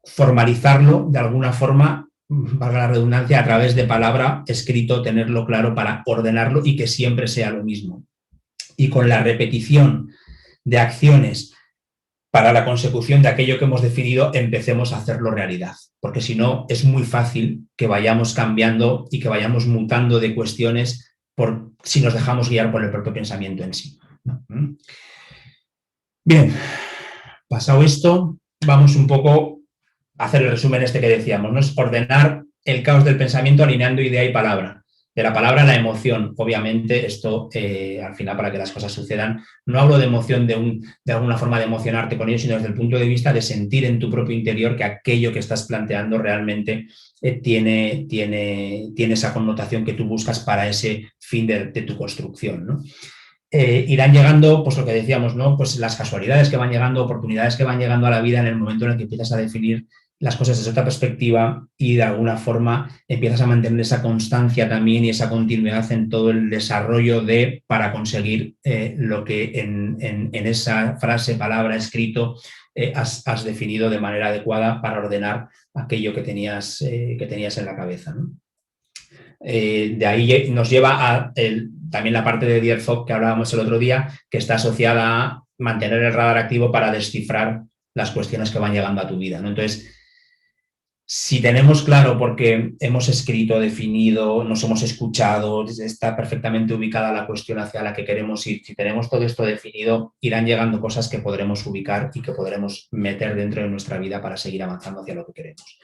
formalizarlo de alguna forma, valga la redundancia, a través de palabra, escrito, tenerlo claro para ordenarlo y que siempre sea lo mismo. Y con la repetición de acciones para la consecución de aquello que hemos definido, empecemos a hacerlo realidad. Porque si no, es muy fácil que vayamos cambiando y que vayamos mutando de cuestiones si nos dejamos guiar por el propio pensamiento en sí. Bien, pasado esto, vamos un poco a hacer el resumen este que decíamos, ¿no? Es ordenar el caos del pensamiento alineando idea y palabra. De la palabra a la emoción. Obviamente, esto, al final, para que las cosas sucedan, no hablo de emoción de alguna forma de emocionarte con ello, sino desde el punto de vista de sentir en tu propio interior que aquello que estás planteando realmente tiene esa connotación que tú buscas para ese fin de tu construcción, ¿no? Irán llegando, pues lo que decíamos, ¿no? Pues las casualidades que van llegando, oportunidades que van llegando a la vida en el momento en el que empiezas a definir las cosas desde otra perspectiva y de alguna forma empiezas a mantener esa constancia también y esa continuidad en todo el desarrollo para conseguir lo que en esa frase, palabra, escrito, has definido de manera adecuada para ordenar aquello que tenías en la cabeza, ¿no? De ahí nos lleva a también la parte de Dear Fog que hablábamos el otro día, que está asociada a mantener el radar activo para descifrar las cuestiones que van llegando a tu vida, ¿no? Entonces, Si tenemos claro porque hemos escrito, definido, nos hemos escuchado, está perfectamente ubicada la cuestión hacia la que queremos ir, si tenemos todo esto definido, irán llegando cosas que podremos ubicar y que podremos meter dentro de nuestra vida para seguir avanzando hacia lo que queremos.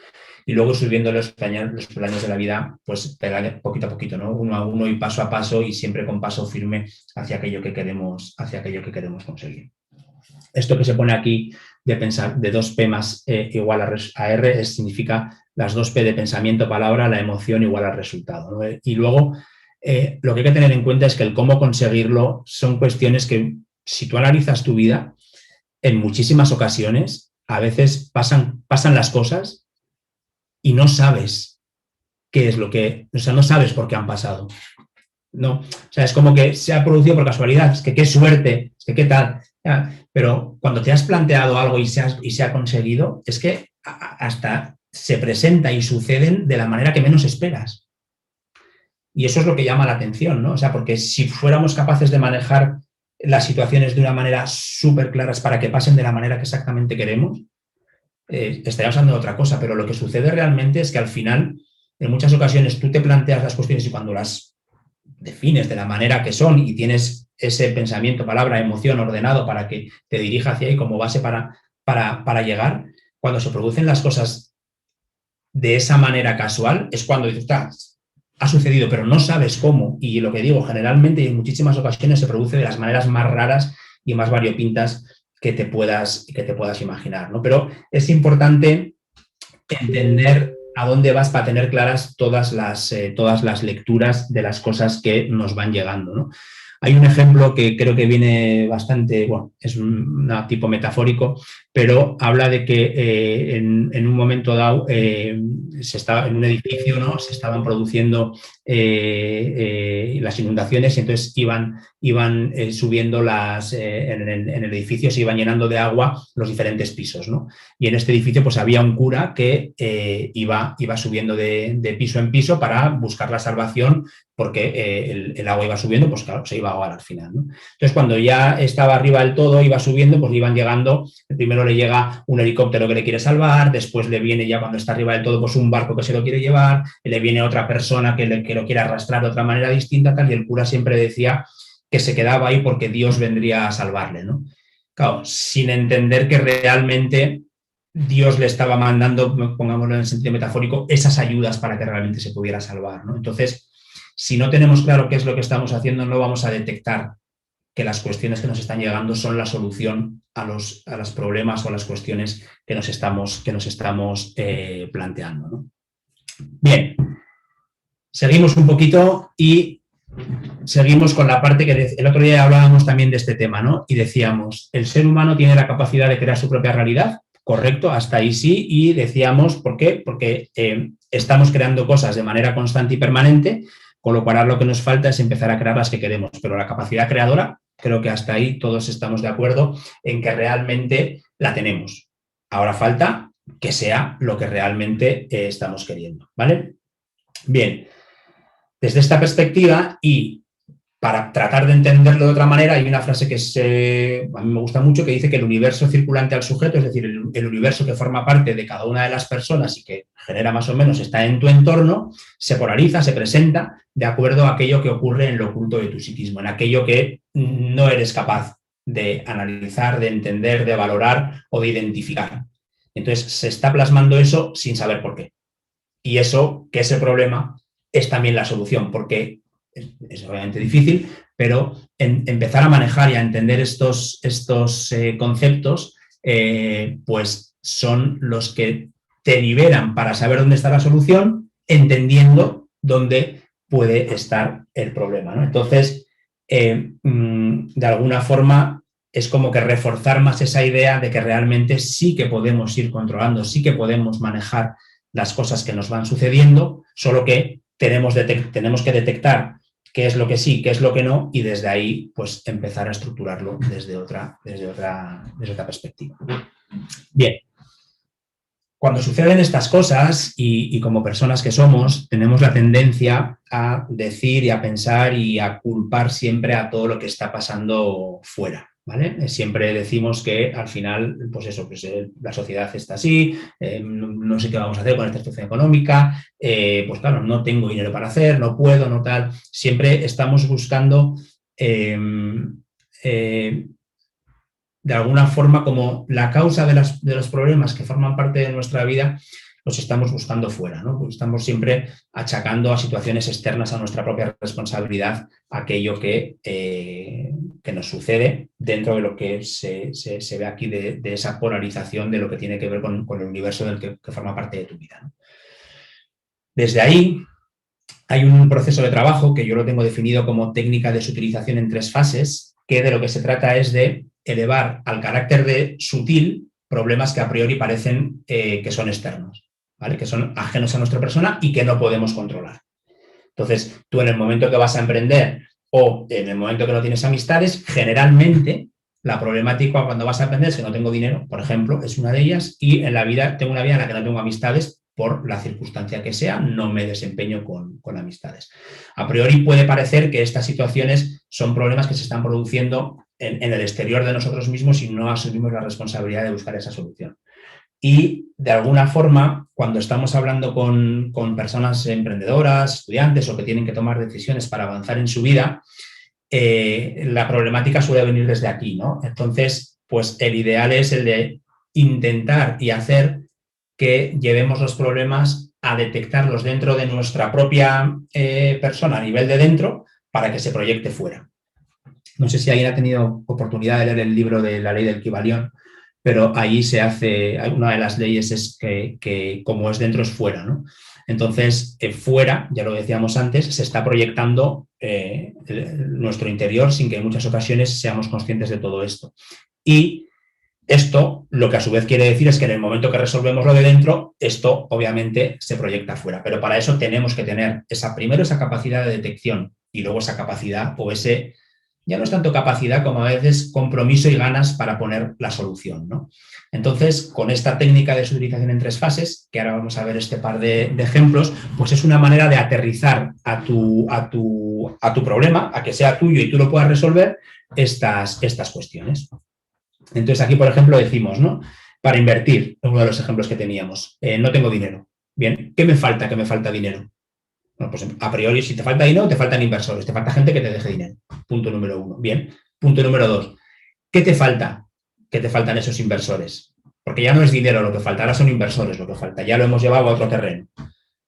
Y luego subiendo los peldaños de la vida, pues poquito a poquito, ¿no? Uno a uno y paso a paso y siempre con paso firme hacia aquello que queremos conseguir. Esto que se pone aquí de pensar de 2P más igual a R significa las 2P de pensamiento, palabra, la emoción igual al resultado, ¿no? Y luego lo que hay que tener en cuenta es que el cómo conseguirlo son cuestiones que, si tú analizas tu vida, en muchísimas ocasiones, a veces pasan las cosas y no sabes qué es lo que, o sea, no sabes por qué han pasado. No, o sea, es como que se ha producido por casualidad, es que qué suerte, es que qué tal. Pero cuando te has planteado algo y se ha conseguido, es que hasta se presenta y suceden de la manera que menos esperas. Y eso es lo que llama la atención, ¿no? O sea, porque si fuéramos capaces de manejar las situaciones de una manera súper claras para que pasen de la manera que exactamente queremos, estaríamos hablando de otra cosa, pero lo que sucede realmente es que al final, en muchas ocasiones, tú te planteas las cuestiones y cuando las defines de la manera que son y tienes ese pensamiento, palabra, emoción ordenado para que te dirija hacia ahí como base para llegar, cuando se producen las cosas de esa manera casual, es cuando dices, ha sucedido, pero no sabes cómo. Y lo que digo, generalmente y en muchísimas ocasiones se produce de las maneras más raras y más variopintas que te puedas imaginar, ¿no? Pero es importante entender a dónde vas para tener claras todas las lecturas de las cosas que nos van llegando, ¿no? Hay un ejemplo que creo que viene bastante, bueno, es un tipo metafórico, pero habla de que en un momento dado se estaba en un edificio, ¿no? Se estaban produciendo las inundaciones y entonces iban subiendo en el edificio, se iban llenando de agua los diferentes pisos, ¿no? Y en este edificio pues había un cura que iba subiendo de piso en piso para buscar la salvación porque el agua iba subiendo, pues claro, se iba a ahogar al final, ¿no? Entonces, cuando ya estaba arriba del todo, iba subiendo, pues le iban llegando, primero le llega un helicóptero que le quiere salvar, después le viene ya cuando está arriba del todo, pues un barco que se lo quiere llevar, le viene otra persona que lo quiere arrastrar de otra manera distinta, tal, y el cura siempre decía que se quedaba ahí porque Dios vendría a salvarle, ¿no? Claro, sin entender que realmente Dios le estaba mandando, pongámoslo en el sentido metafórico, esas ayudas para que realmente se pudiera salvar, ¿no? Entonces, si no tenemos claro qué es lo que estamos haciendo, no vamos a detectar que las cuestiones que nos están llegando son la solución a los problemas o a las cuestiones que nos estamos planteando, ¿no? Bien, seguimos un poquito y seguimos con la parte que el otro día hablábamos también de este tema, ¿no? Y decíamos, el ser humano tiene la capacidad de crear su propia realidad, correcto, hasta ahí sí, y decíamos, ¿por qué? Porque estamos creando cosas de manera constante y permanente, con lo cual ahora lo que nos falta es empezar a crear las que queremos, pero la capacidad creadora, creo que hasta ahí todos estamos de acuerdo en que realmente la tenemos. Ahora falta que sea lo que realmente estamos queriendo, ¿vale? Bien, desde esta perspectiva y para tratar de entenderlo de otra manera, hay una frase que a mí me gusta mucho, que dice que el universo circulante al sujeto, es decir, el universo que forma parte de cada una de las personas y que genera más o menos, está en tu entorno, se polariza, se presenta de acuerdo a aquello que ocurre en lo oculto de tu psiquismo, en aquello que no eres capaz de analizar, de entender, de valorar o de identificar. Entonces, se está plasmando eso sin saber por qué. Y eso, que es el problema, es también la solución, porque es obviamente difícil, pero empezar a manejar y a entender estos conceptos, pues son los que te liberan para saber dónde está la solución, entendiendo dónde puede estar el problema, ¿no? Entonces, de alguna forma, es como que reforzar más esa idea de que realmente sí que podemos ir controlando, sí que podemos manejar las cosas que nos van sucediendo, solo que tenemos que detectar qué es lo que sí, qué es lo que no, y desde ahí pues empezar a estructurarlo desde otra perspectiva. Bien, cuando suceden estas cosas y como personas que somos, tenemos la tendencia a decir y a pensar y a culpar siempre a todo lo que está pasando fuera, ¿vale? Siempre decimos que al final, pues eso, pues la sociedad está así, no sé qué vamos a hacer con esta situación económica, pues claro, no tengo dinero para hacer, no puedo, no tal. Siempre estamos buscando de alguna forma como la causa de los problemas que forman parte de nuestra vida, los estamos buscando fuera, ¿no? Pues estamos siempre achacando a situaciones externas a nuestra propia responsabilidad aquello que nos sucede dentro de lo que se ve aquí de esa polarización de lo que tiene que ver con el universo del que forma parte de tu vida, ¿no? Desde ahí hay un proceso de trabajo que yo lo tengo definido como técnica de subutilización en 3 fases, que de lo que se trata es de elevar al carácter de sutil problemas que a priori parecen que son externos, ¿vale? Que son ajenos a nuestra persona y que no podemos controlar. Entonces, tú en el momento que vas a emprender o en el momento que no tienes amistades, generalmente la problemática cuando vas a emprender es que no tengo dinero, por ejemplo, es una de ellas, y en la vida tengo una vida en la que no tengo amistades por la circunstancia que sea, no me desempeño con amistades. A priori puede parecer que estas situaciones son problemas que se están produciendo en el exterior de nosotros mismos y no asumimos la responsabilidad de buscar esa solución. Y de alguna forma, cuando estamos hablando con personas emprendedoras, estudiantes o que tienen que tomar decisiones para avanzar en su vida, la problemática suele venir desde aquí, ¿no? Entonces, pues el ideal es el de intentar y hacer que llevemos los problemas a detectarlos dentro de nuestra propia persona a nivel de dentro para que se proyecte fuera. No sé si alguien ha tenido oportunidad de leer el libro de la ley del Kybalión, pero ahí se hace, una de las leyes es que como es dentro es fuera, ¿no? Entonces, fuera, ya lo decíamos antes, se está proyectando nuestro interior sin que en muchas ocasiones seamos conscientes de todo esto. Y esto lo que a su vez quiere decir es que en el momento que resolvemos lo de dentro, esto obviamente se proyecta fuera. Pero para eso tenemos que tener primero esa capacidad de detección y luego esa capacidad o ese, ya no es tanto capacidad como a veces compromiso y ganas para poner la solución, ¿no? Entonces, con esta técnica de subutilización en 3 fases, que ahora vamos a ver este par de ejemplos, pues es una manera de aterrizar a tu problema, a que sea tuyo y tú lo puedas resolver estas cuestiones. Entonces, aquí, por ejemplo, decimos, ¿no? Para invertir, uno de los ejemplos que teníamos, no tengo dinero. Bien, ¿qué me falta? Que me falta dinero. Bueno, pues a priori, si te falta dinero, te faltan inversores, te falta gente que te deje dinero. Punto número 1. Bien. Punto número 2. ¿Qué te falta? Que te faltan esos inversores. Porque ya no es dinero lo que falta, ahora son inversores lo que falta. Ya lo hemos llevado a otro terreno.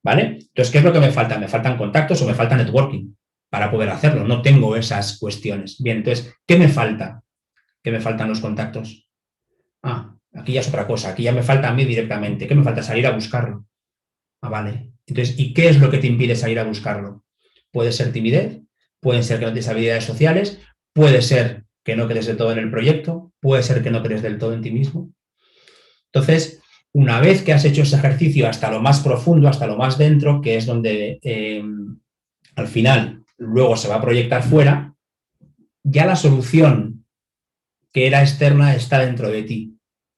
¿Vale? Entonces, ¿qué es lo que me falta? Me faltan contactos o me falta networking para poder hacerlo. No tengo esas cuestiones. Bien, entonces, ¿qué me falta? ¿Qué me faltan los contactos? Ah, aquí ya es otra cosa. Aquí ya me falta a mí directamente. ¿Qué me falta? Salir a buscarlo. Ah, vale. Entonces, ¿y qué es lo que te impide salir a buscarlo? Puede ser timidez, puede ser que no tienes habilidades sociales, puede ser que no crees del todo en el proyecto, puede ser que no crees del todo en ti mismo. Entonces, una vez que has hecho ese ejercicio hasta lo más profundo, hasta lo más dentro, que es donde al final luego se va a proyectar fuera, ya la solución que era externa está dentro de ti.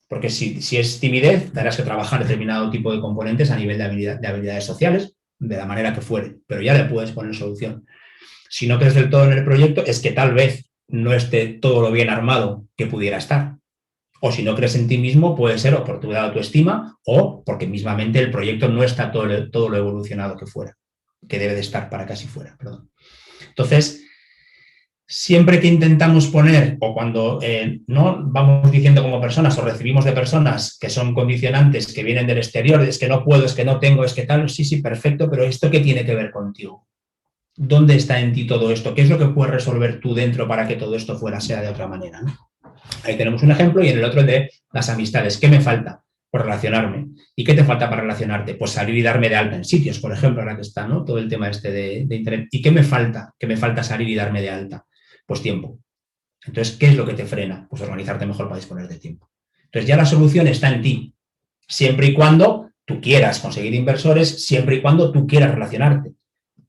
Porque si es timidez, tendrás que trabajar determinado tipo de componentes a nivel de habilidades sociales, de la manera que fuere, pero ya le puedes poner solución. Si no crees del todo en el proyecto, es que tal vez no esté todo lo bien armado que pudiera estar. O si no crees en ti mismo, puede ser o por tu autoestima o porque mismamente el proyecto no está todo lo evolucionado que fuera, que debe de estar para que así fuera. Perdón. Entonces, siempre que intentamos poner, o cuando no vamos diciendo como personas o recibimos de personas que son condicionantes, que vienen del exterior, es que no puedo, es que no tengo, es que tal, sí, perfecto, pero ¿esto qué tiene que ver contigo? ¿Dónde está en ti todo esto? ¿Qué es lo que puedes resolver tú dentro para que todo esto sea de otra manera, ¿no? Ahí tenemos un ejemplo y en el otro de las amistades. ¿Qué me falta? Pues relacionarme. ¿Y qué te falta para relacionarte? Pues salir y darme de alta en sitios, por ejemplo, ahora que está, ¿no? Todo el tema de Internet. ¿Y qué me falta? ¿Qué me falta salir y darme de alta? Pues tiempo. Entonces, ¿qué es lo que te frena? Pues organizarte mejor para disponer de tiempo. Entonces, ya la solución está en ti, siempre y cuando tú quieras conseguir inversores, siempre y cuando tú quieras relacionarte,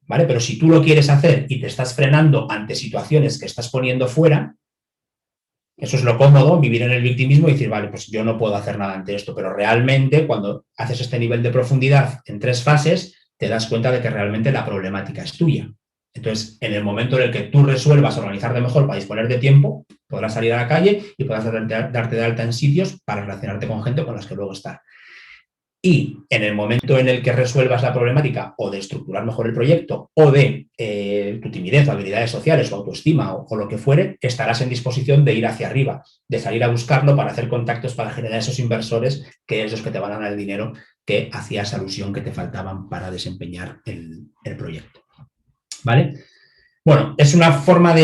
¿vale? Pero si tú lo quieres hacer y te estás frenando ante situaciones que estás poniendo fuera, eso es lo cómodo, vivir en el victimismo y decir, vale, pues yo no puedo hacer nada ante esto, pero realmente cuando haces este nivel de profundidad en 3 fases, te das cuenta de que realmente la problemática es tuya. Entonces, en el momento en el que tú resuelvas organizarte mejor para disponer de tiempo, podrás salir a la calle y podrás darte de alta en sitios para relacionarte con gente con las que luego estar. Y en el momento en el que resuelvas la problemática o de estructurar mejor el proyecto o de tu timidez o habilidades sociales o autoestima o lo que fuere, estarás en disposición de ir hacia arriba, de salir a buscarlo para hacer contactos, para generar esos inversores que es los que te van a dar el dinero que hacías alusión que te faltaban para desempeñar el proyecto. ¿Vale? Bueno, es una forma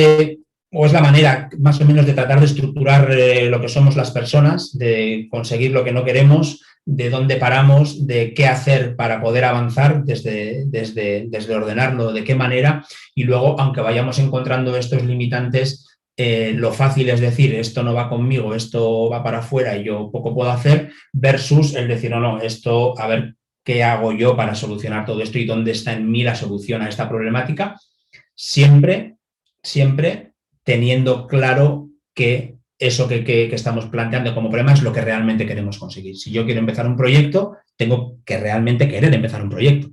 o es la manera más o menos de tratar de estructurar lo que somos las personas, de conseguir lo que no queremos, de dónde paramos, de qué hacer para poder avanzar, desde ordenarlo, de qué manera, y luego, aunque vayamos encontrando estos limitantes, lo fácil es decir, esto no va conmigo, esto va para afuera y yo poco puedo hacer, versus el decir, no, esto, a ver qué hago yo para solucionar todo esto y dónde está en mí la solución a esta problemática, siempre teniendo claro que eso que estamos planteando como problema es lo que realmente queremos conseguir. Si yo quiero empezar un proyecto, tengo que realmente querer empezar un proyecto,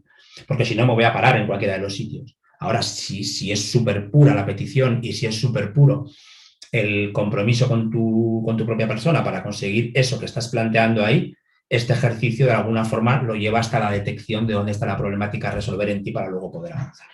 porque si no me voy a parar en cualquiera de los sitios. Ahora, si es súper pura la petición y si es súper puro el compromiso con tu propia persona para conseguir eso que estás planteando ahí, este ejercicio de alguna forma lo lleva hasta la detección de dónde está la problemática a resolver en ti para luego poder avanzar.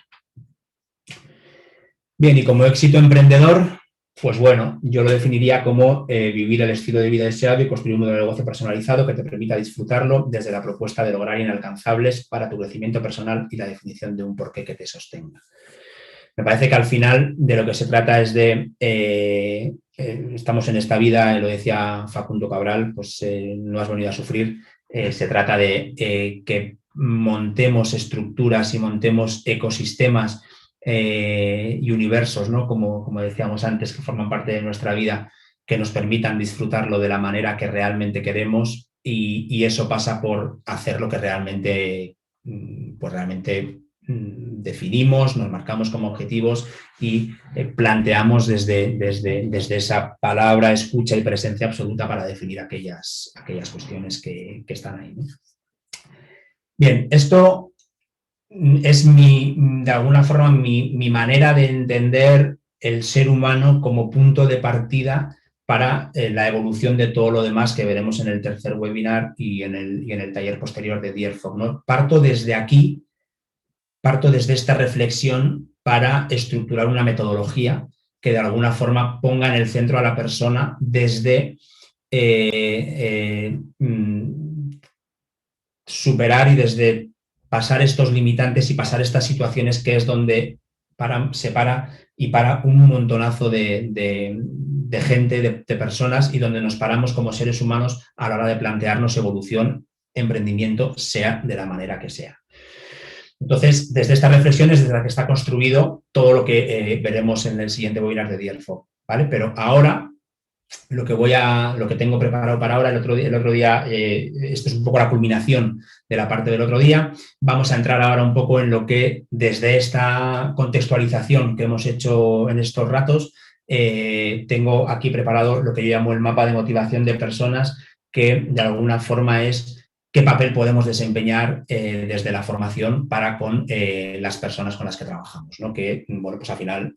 Bien, y como éxito emprendedor, pues bueno, yo lo definiría como vivir el estilo de vida deseado y construir un modelo de negocio personalizado que te permita disfrutarlo desde la propuesta de lograr inalcanzables para tu crecimiento personal y la definición de un porqué que te sostenga. Me parece que al final de lo que se trata es de, estamos en esta vida, lo decía Facundo Cabral, pues no has venido a sufrir, se trata de que montemos estructuras y montemos ecosistemas y universos, ¿no? Como decíamos antes, que forman parte de nuestra vida, que nos permitan disfrutarlo de la manera que realmente queremos y eso pasa por hacer lo que realmente, pues realmente definimos, nos marcamos como objetivos y planteamos desde esa palabra, escucha y presencia absoluta para definir aquellas cuestiones que están ahí, ¿no? Bien, esto es de alguna forma mi manera de entender el ser humano como punto de partida para la evolución de todo lo demás que veremos en el tercer webinar y en el taller posterior de Dierfog, ¿no? Parto desde aquí, parto desde esta reflexión para estructurar una metodología que de alguna forma ponga en el centro a la persona desde superar y desde pasar estos limitantes y pasar estas situaciones que es donde se para y para un montonazo de gente, de personas y donde nos paramos como seres humanos a la hora de plantearnos evolución, emprendimiento, sea de la manera que sea. Entonces, desde estas reflexiones, desde la que está construido todo lo que veremos en el siguiente webinar de Dierfog, ¿vale? Pero ahora, lo que tengo preparado para ahora, el otro día, esto es un poco la culminación de la parte del otro día, vamos a entrar ahora un poco en lo que, desde esta contextualización que hemos hecho en estos ratos, tengo aquí preparado lo que yo llamo el mapa de motivación de personas, que de alguna forma es qué papel podemos desempeñar desde la formación para con las personas con las que trabajamos, ¿no? Que, bueno, pues al final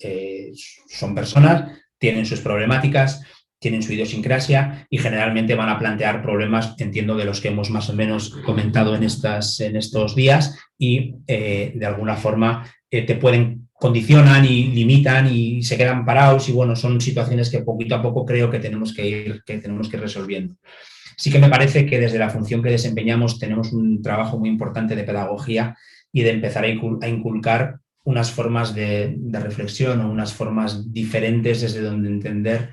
son personas, tienen sus problemáticas, tienen su idiosincrasia y generalmente van a plantear problemas, entiendo, de los que hemos más o menos comentado en estos días y de alguna forma te condicionan y limitan y se quedan parados y bueno, son situaciones que poquito a poco creo que tenemos que ir resolviendo. Sí que me parece que desde la función que desempeñamos tenemos un trabajo muy importante de pedagogía y de empezar a inculcar unas formas de reflexión o unas formas diferentes desde donde entender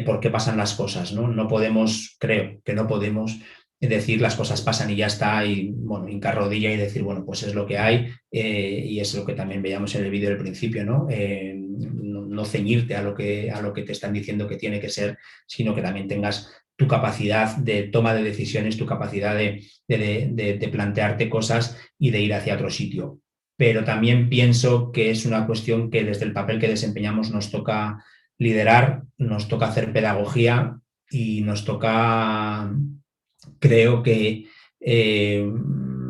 por qué pasan las cosas, ¿no? No podemos, creo que no podemos decir las cosas pasan y ya está y, bueno, hincar rodilla y decir, bueno, pues es lo que hay y es lo que también veíamos en el vídeo del principio, ¿no? No ceñirte a lo que te están diciendo que tiene que ser, sino que también tengas tu capacidad de toma de decisiones, tu capacidad de plantearte cosas y de ir hacia otro sitio. Pero también pienso que es una cuestión que desde el papel que desempeñamos nos toca liderar, nos toca hacer pedagogía y nos toca, creo que,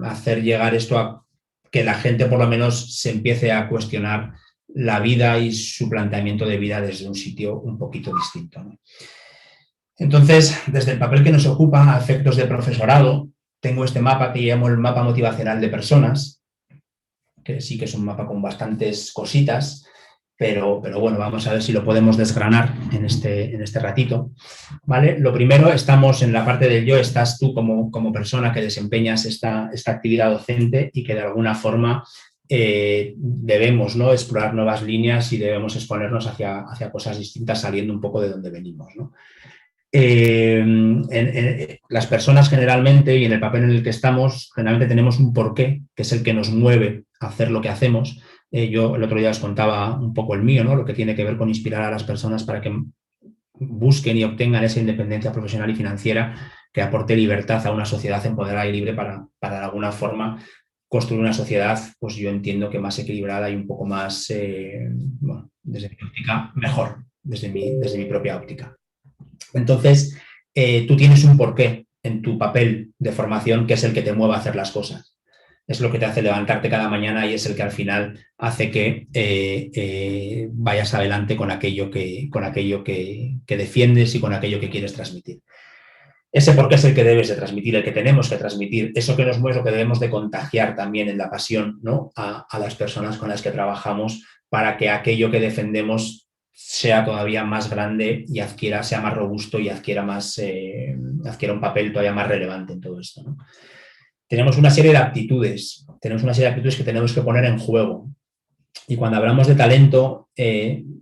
hacer llegar esto a que la gente por lo menos se empiece a cuestionar la vida y su planteamiento de vida desde un sitio un poquito distinto, ¿no? Entonces, desde el papel que nos ocupa a efectos de profesorado, tengo este mapa que llamo el mapa motivacional de personas, que sí que es un mapa con bastantes cositas, pero bueno, vamos a ver si lo podemos desgranar en este ratito, ¿vale? Lo primero, estamos en la parte del yo, estás tú como persona que desempeñas esta actividad docente y que de alguna forma debemos, ¿no?, explorar nuevas líneas y debemos exponernos hacia cosas distintas saliendo un poco de donde venimos, ¿no? Las personas generalmente, y en el papel en el que estamos, generalmente tenemos un porqué, que es el que nos mueve a hacer lo que hacemos. Yo el otro día os contaba un poco el mío, ¿no?, lo que tiene que ver con inspirar a las personas para que busquen y obtengan esa independencia profesional y financiera que aporte libertad a una sociedad empoderada y libre para de alguna forma construir una sociedad, pues yo entiendo que más equilibrada y un poco más, bueno, desde mi óptica, mejor, desde mi propia óptica. Entonces, tú tienes un porqué en tu papel de formación que es el que te mueve a hacer las cosas. Es lo que te hace levantarte cada mañana y es el que al final hace que vayas adelante con aquello que defiendes y con aquello que quieres transmitir. Ese porqué es el que debes de transmitir, el que tenemos que transmitir. Eso que nos mueve es lo que debemos de contagiar también en la pasión, ¿no?, a las personas con las que trabajamos para que aquello que defendemos sea todavía más grande y sea más robusto y adquiera un papel todavía más relevante en todo esto, ¿no? Tenemos una serie de aptitudes, que tenemos que poner en juego. Y cuando hablamos de talento,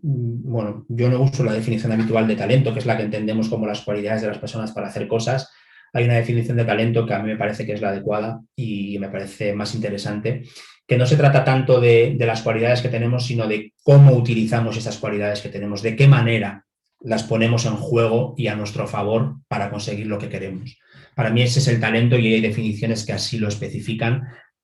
bueno, yo no uso la definición habitual de talento, que es la que entendemos como las cualidades de las personas para hacer cosas. Hay una definición de talento que a mí me parece que es la adecuada y me parece más interesante, que no se trata tanto de las cualidades que tenemos, sino de cómo utilizamos esas cualidades que tenemos, de qué manera las ponemos en juego y a nuestro favor para conseguir lo que queremos. Para mí ese es el talento y hay definiciones que así lo especifican.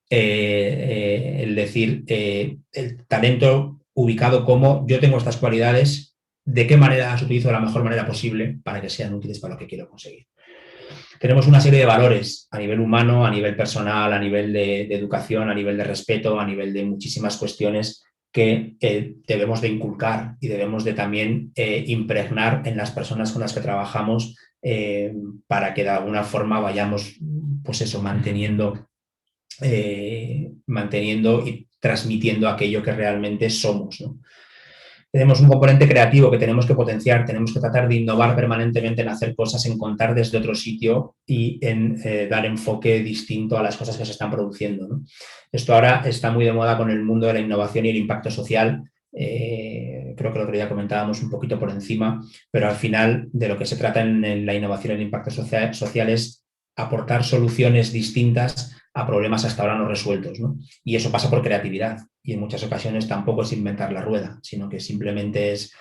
El decir, el talento ubicado como yo tengo estas cualidades, de qué manera las utilizo de la mejor manera posible para que sean útiles para lo que quiero conseguir. Tenemos una serie de valores a nivel humano, a nivel personal, a nivel de educación, a nivel de respeto, a nivel de muchísimas cuestiones que debemos de inculcar y debemos de también impregnar en las personas con las que trabajamos para que de alguna forma vayamos, pues eso, manteniendo y transmitiendo aquello que realmente somos, ¿no? Tenemos un componente creativo que tenemos que potenciar, tenemos que tratar de innovar permanentemente en hacer cosas, en contar desde otro sitio y en dar enfoque distinto a las cosas que se están produciendo, ¿no? Esto ahora está muy de moda con el mundo de la innovación y el impacto social. Creo que el otro día comentábamos un poquito por encima, pero al final de lo que se trata en la innovación y el impacto social es aportar soluciones distintas a problemas hasta ahora no resueltos, ¿no? Y eso pasa por creatividad y en muchas ocasiones tampoco es inventar la rueda, sino que simplemente es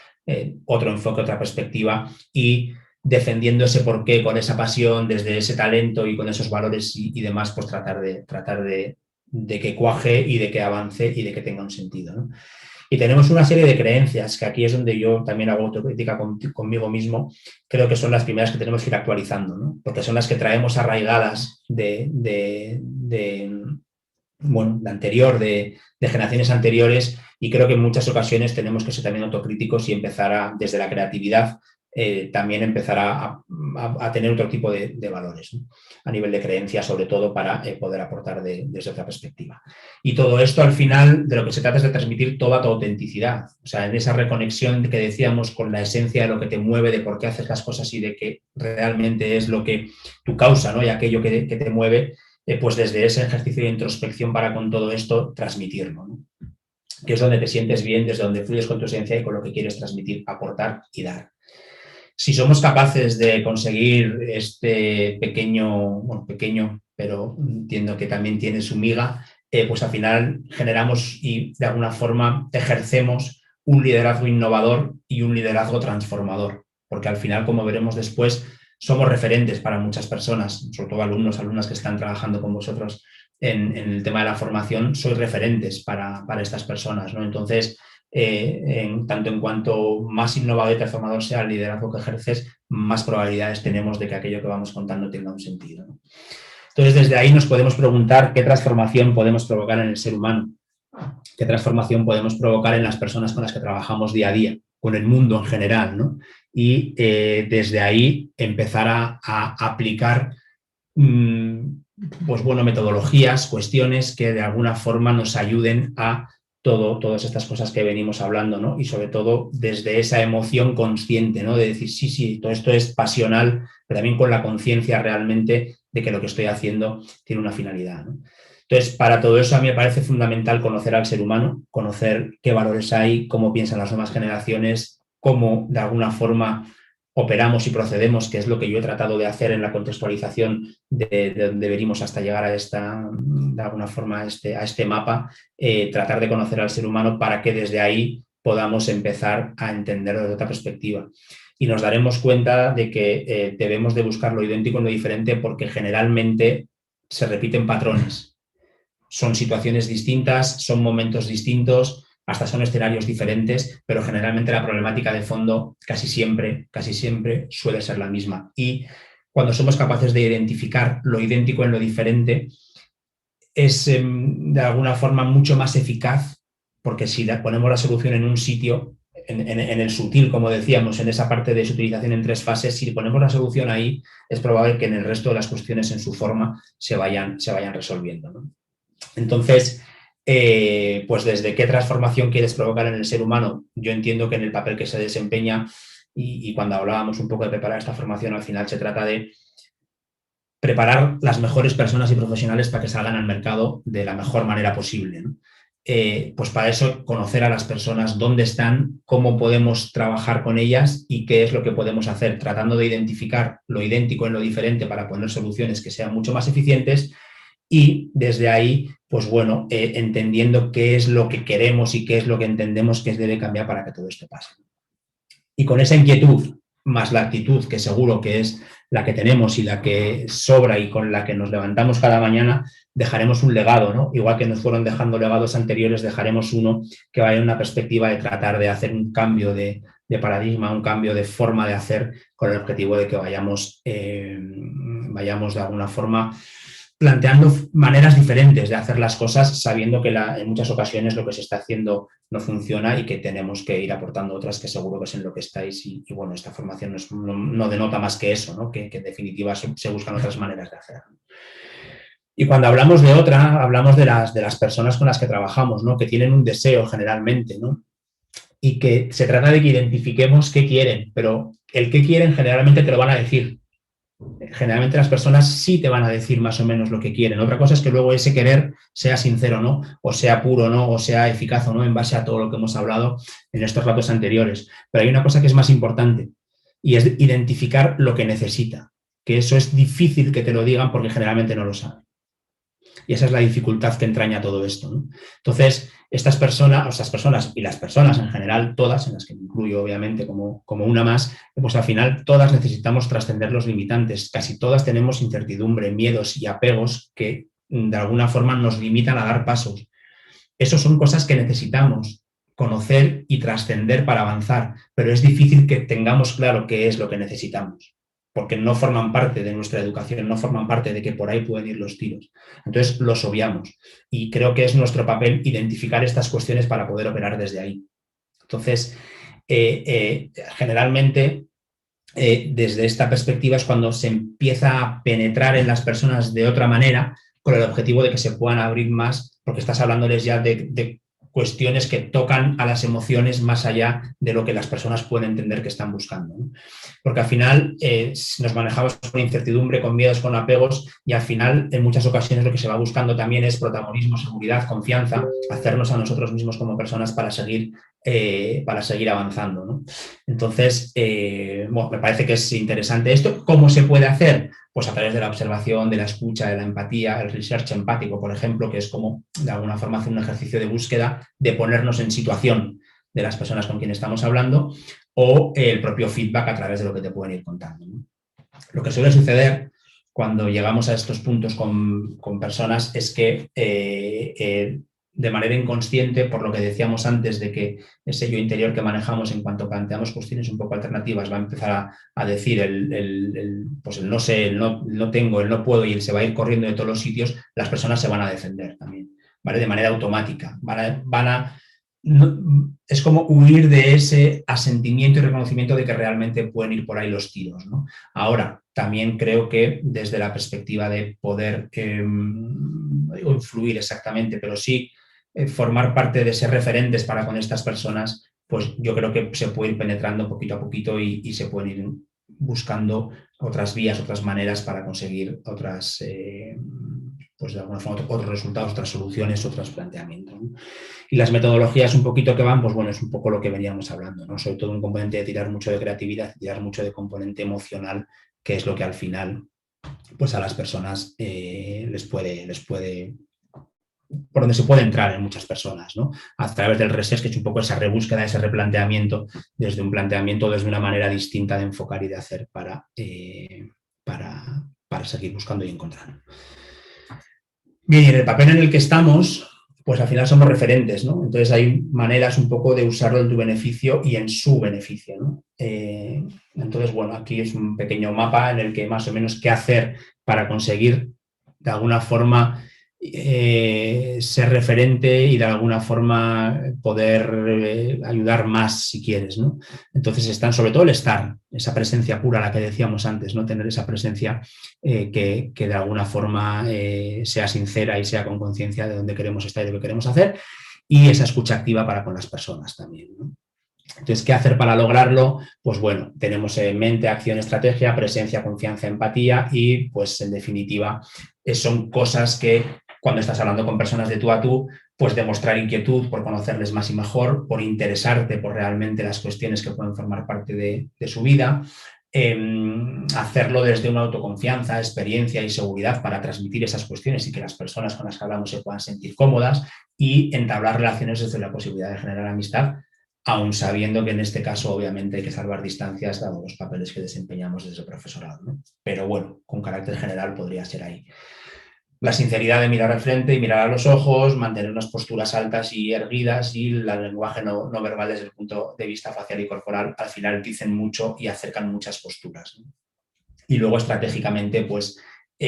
otro enfoque, otra perspectiva y defendiendo ese porqué con esa pasión, desde ese talento y con esos valores y demás, pues tratar de que cuaje y de que avance y de que tenga un sentido, ¿no? Y tenemos una serie de creencias, que aquí es donde yo también hago autocrítica conmigo mismo, creo que son las primeras que tenemos que ir actualizando, ¿no? Porque son las que traemos arraigadas de generaciones anteriores y creo que en muchas ocasiones tenemos que ser también autocríticos y empezar desde la creatividad, también empezar a tener otro tipo de valores, ¿no?, a nivel de creencia, sobre todo para poder aportar desde otra perspectiva. Y todo esto al final de lo que se trata es de transmitir toda tu autenticidad, o sea, en esa reconexión que decíamos con la esencia de lo que te mueve, de por qué haces las cosas y de que realmente es lo que tu causa, ¿no?, y aquello que te mueve, pues desde ese ejercicio de introspección para con todo esto transmitirlo, ¿no?, que es donde te sientes bien, desde donde fluyes con tu esencia y con lo que quieres transmitir, aportar y dar. Si somos capaces de conseguir este pequeño, pero entiendo que también tiene su miga, pues al final generamos y de alguna forma ejercemos un liderazgo innovador y un liderazgo transformador, porque al final, como veremos después, somos referentes para muchas personas, sobre todo alumnas que están trabajando con vosotros en el tema de la formación, sois referentes para estas personas, ¿no? Entonces, tanto en cuanto más innovador y transformador sea el liderazgo que ejerces, más probabilidades tenemos de que aquello que vamos contando tenga un sentido, ¿no? Entonces, desde ahí nos podemos preguntar qué transformación podemos provocar en el ser humano qué transformación podemos provocar en las personas con las que trabajamos día a día, con el mundo en general, ¿no? Y desde ahí empezar a aplicar pues bueno, metodologías, cuestiones que de alguna forma nos ayuden a todas estas cosas que venimos hablando, ¿no? Y sobre todo desde esa emoción consciente, ¿no? De decir, sí, todo esto es pasional, pero también con la conciencia realmente de que lo que estoy haciendo tiene una finalidad, ¿no? Entonces, para todo eso a mí me parece fundamental conocer al ser humano, conocer qué valores hay, cómo piensan las nuevas generaciones, cómo de alguna forma operamos y procedemos, que es lo que yo he tratado de hacer en la contextualización de donde venimos hasta llegar a de alguna forma, a este mapa, tratar de conocer al ser humano para que desde ahí podamos empezar a entenderlo desde otra perspectiva. Y nos daremos cuenta de que debemos de buscar lo idéntico en lo diferente porque generalmente se repiten patrones. Son situaciones distintas, son momentos distintos, hasta son escenarios diferentes, pero generalmente la problemática de fondo casi siempre suele ser la misma. Y cuando somos capaces de identificar lo idéntico en lo diferente, es de alguna forma mucho más eficaz, porque si ponemos la solución en un sitio, en el sutil, como decíamos, en esa parte de su utilización en 3 fases, si ponemos la solución ahí, es probable que en el resto de las cuestiones en su forma se vayan resolviendo, ¿no? Entonces, pues desde qué transformación quieres provocar en el ser humano, yo entiendo que en el papel que se desempeña y cuando hablábamos un poco de preparar esta formación, al final se trata de preparar las mejores personas y profesionales para que salgan al mercado de la mejor manera posible, ¿no? Pues para eso conocer a las personas, dónde están, cómo podemos trabajar con ellas y qué es lo que podemos hacer, tratando de identificar lo idéntico en lo diferente para poner soluciones que sean mucho más eficientes. Y desde ahí, pues bueno, entendiendo qué es lo que queremos y qué es lo que entendemos que debe cambiar para que todo esto pase. Y con esa inquietud, más la actitud, que seguro que es la que tenemos y la que sobra y con la que nos levantamos cada mañana, dejaremos un legado, ¿no? Igual que nos fueron dejando legados anteriores, dejaremos uno que vaya en una perspectiva de tratar de hacer un cambio de paradigma, un cambio de forma de hacer con el objetivo de que vayamos de alguna forma planteando maneras diferentes de hacer las cosas, sabiendo que en muchas ocasiones lo que se está haciendo no funciona y que tenemos que ir aportando otras que seguro que es en lo que estáis. Y bueno, esta formación no denota más que eso, ¿no? Que en definitiva se buscan otras maneras de hacer. Y cuando hablamos de otra, hablamos de las personas con las que trabajamos, ¿no? Que tienen un deseo generalmente, ¿no? Y que se trata de que identifiquemos qué quieren, pero el qué quieren generalmente te lo van a decir. Generalmente las personas sí te van a decir más o menos lo que quieren. Otra cosa es que luego ese querer sea sincero, ¿no? O sea puro, ¿no? O sea eficaz o no, en base a todo lo que hemos hablado en estos ratos anteriores. Pero hay una cosa que es más importante y es identificar lo que necesita. Que eso es difícil que te lo digan porque generalmente no lo saben. Y esa es la dificultad que entraña todo esto, ¿no? Entonces, estas personas y las personas en general, todas, en las que me incluyo obviamente como una más, pues al final todas necesitamos trascender los limitantes. Casi todas tenemos incertidumbre, miedos y apegos que de alguna forma nos limitan a dar pasos. Esas son cosas que necesitamos conocer y trascender para avanzar, pero es difícil que tengamos claro qué es lo que necesitamos, porque no forman parte de nuestra educación, no forman parte de que por ahí pueden ir los tiros. Entonces los obviamos y creo que es nuestro papel identificar estas cuestiones para poder operar desde ahí. Entonces, generalmente, desde esta perspectiva es cuando se empieza a penetrar en las personas de otra manera con el objetivo de que se puedan abrir más, porque estás hablándoles ya de cuestiones que tocan a las emociones más allá de lo que las personas pueden entender que están buscando, ¿no? Porque al final nos manejamos con incertidumbre, con miedos, con apegos y al final en muchas ocasiones lo que se va buscando también es protagonismo, seguridad, confianza, hacernos a nosotros mismos como personas para seguir avanzando, ¿no? Entonces, bueno, me parece que es interesante esto. ¿Cómo se puede hacer? Pues a través de la observación, de la escucha, de la empatía, el research empático, por ejemplo, que es como de alguna forma hacer un ejercicio de búsqueda, de ponernos en situación de las personas con quienes estamos hablando, o el propio feedback a través de lo que te pueden ir contando, ¿no? Lo que suele suceder cuando llegamos a estos puntos con personas es que de manera inconsciente, por lo que decíamos antes de que ese yo interior que manejamos en cuanto planteamos cuestiones un poco alternativas va a empezar a decir pues el no sé, el no tengo, el no puedo y él se va a ir corriendo de todos los sitios, las personas se van a defender también. ¿vale? De manera automática. Es como huir de ese asentimiento y reconocimiento de que realmente pueden ir por ahí los tiros, ¿no? Ahora, también creo que desde la perspectiva de poder influir exactamente, pero sí formar parte de ser referentes para con estas personas, pues yo creo que se puede ir penetrando poquito a poquito y se pueden ir buscando otras vías, otras maneras para conseguir otras, pues de alguna forma, otros resultados, otras soluciones, otros planteamientos, ¿no? Y las metodologías un poquito que van, pues bueno, es un poco lo que veníamos hablando, ¿no? Sobre todo un componente de tirar mucho de creatividad, tirar mucho de componente emocional, que es lo que al final, pues a las personas les puede, por donde se puede entrar en muchas personas, ¿no? A través del reset, que es un poco esa rebúsqueda, ese replanteamiento, desde un planteamiento, desde una manera distinta de enfocar y de hacer para seguir buscando y encontrando. Bien, y en el papel en el que estamos, pues al final somos referentes, ¿no? Entonces hay maneras un poco de usarlo en tu beneficio y en su beneficio, ¿no? Entonces, bueno, aquí es un pequeño mapa en el que más o menos qué hacer para conseguir de alguna forma ser referente y de alguna forma poder ayudar más si quieres, ¿no? Entonces están sobre todo el estar, esa presencia pura, la que decíamos antes, ¿no? Tener esa presencia que de alguna forma sea sincera y sea con conciencia de dónde queremos estar y de lo que queremos hacer, y esa escucha activa para con las personas también, ¿no? Entonces, ¿qué hacer para lograrlo? Pues bueno, tenemos en mente acción, estrategia, presencia, confianza, empatía y, pues en definitiva, son cosas que cuando estás hablando con personas de tú a tú, pues demostrar inquietud por conocerles más y mejor, por interesarte por realmente las cuestiones que pueden formar parte de su vida, hacerlo desde una autoconfianza, experiencia y seguridad para transmitir esas cuestiones y que las personas con las que hablamos se puedan sentir cómodas y entablar relaciones desde la posibilidad de generar amistad, aún sabiendo que en este caso obviamente hay que salvar distancias dado los papeles que desempeñamos desde el profesorado, ¿no? Pero bueno, con carácter general podría ser ahí. La sinceridad de mirar al frente y mirar a los ojos, mantener unas posturas altas y erguidas y el lenguaje no verbal desde el punto de vista facial y corporal al final dicen mucho y acercan muchas posturas, ¿no? Y luego estratégicamente pues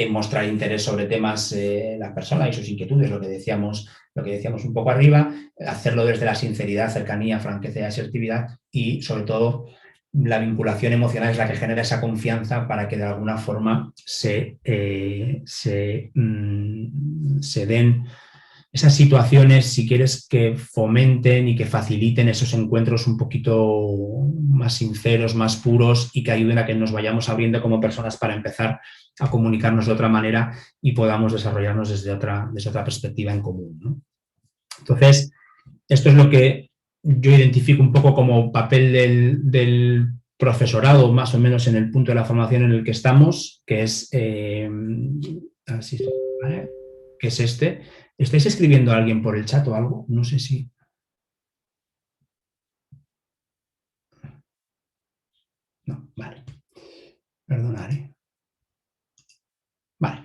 mostrar interés sobre temas la persona y sus inquietudes, lo que decíamos un poco arriba, hacerlo desde la sinceridad, cercanía, franqueza y asertividad y sobre todo la vinculación emocional es la que genera esa confianza para que de alguna forma se den esas situaciones, si quieres, que fomenten y que faciliten esos encuentros un poquito más sinceros, más puros y que ayuden a que nos vayamos abriendo como personas para empezar a comunicarnos de otra manera y podamos desarrollarnos desde otra perspectiva en común, ¿no? Entonces, esto es lo que yo identifico un poco como papel del profesorado, más o menos en el punto de la formación en el que estamos, que es, ¿vale? Que es este. ¿Estáis escribiendo a alguien por el chat o algo? No sé si... No, vale. Perdonad, ¿eh? Vale.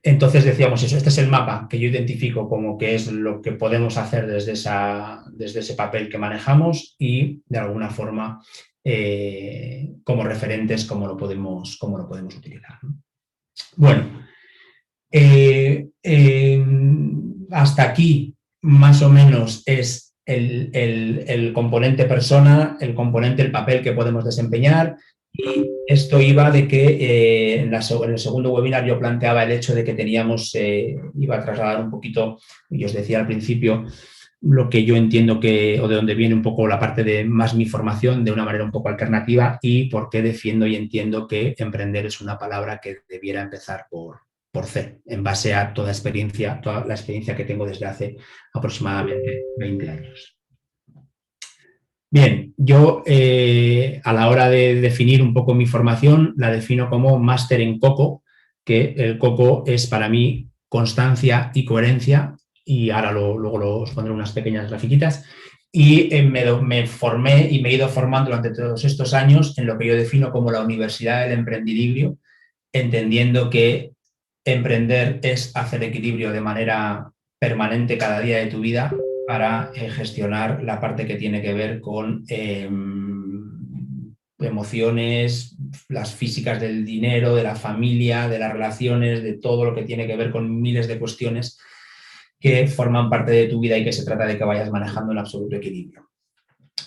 Entonces decíamos eso, este es el mapa que yo identifico como que es lo que podemos hacer desde ese papel que manejamos y de alguna forma como referentes cómo lo podemos utilizar, ¿no? Bueno, hasta aquí más o menos es el componente persona, el componente, el papel que podemos desempeñar. Y esto iba de que en el segundo webinar yo planteaba el hecho de que iba a trasladar un poquito, y os decía al principio, lo que yo entiendo o de dónde viene un poco la parte de más mi formación de una manera un poco alternativa y por qué defiendo y entiendo que emprender es una palabra que debiera empezar por C, en base a toda la experiencia que tengo desde hace aproximadamente 20 años. Bien, yo a la hora de definir un poco mi formación la defino como máster en COCO, que el COCO es para mí constancia y coherencia y ahora luego os pondré unas pequeñas grafiquitas y me formé y me he ido formando durante todos estos años en lo que yo defino como la Universidad del Emprendilibrio, entendiendo que emprender es hacer equilibrio de manera permanente cada día de tu vida para gestionar la parte que tiene que ver con emociones, las físicas del dinero, de la familia, de las relaciones, de todo lo que tiene que ver con miles de cuestiones que forman parte de tu vida y que se trata de que vayas manejando en absoluto equilibrio.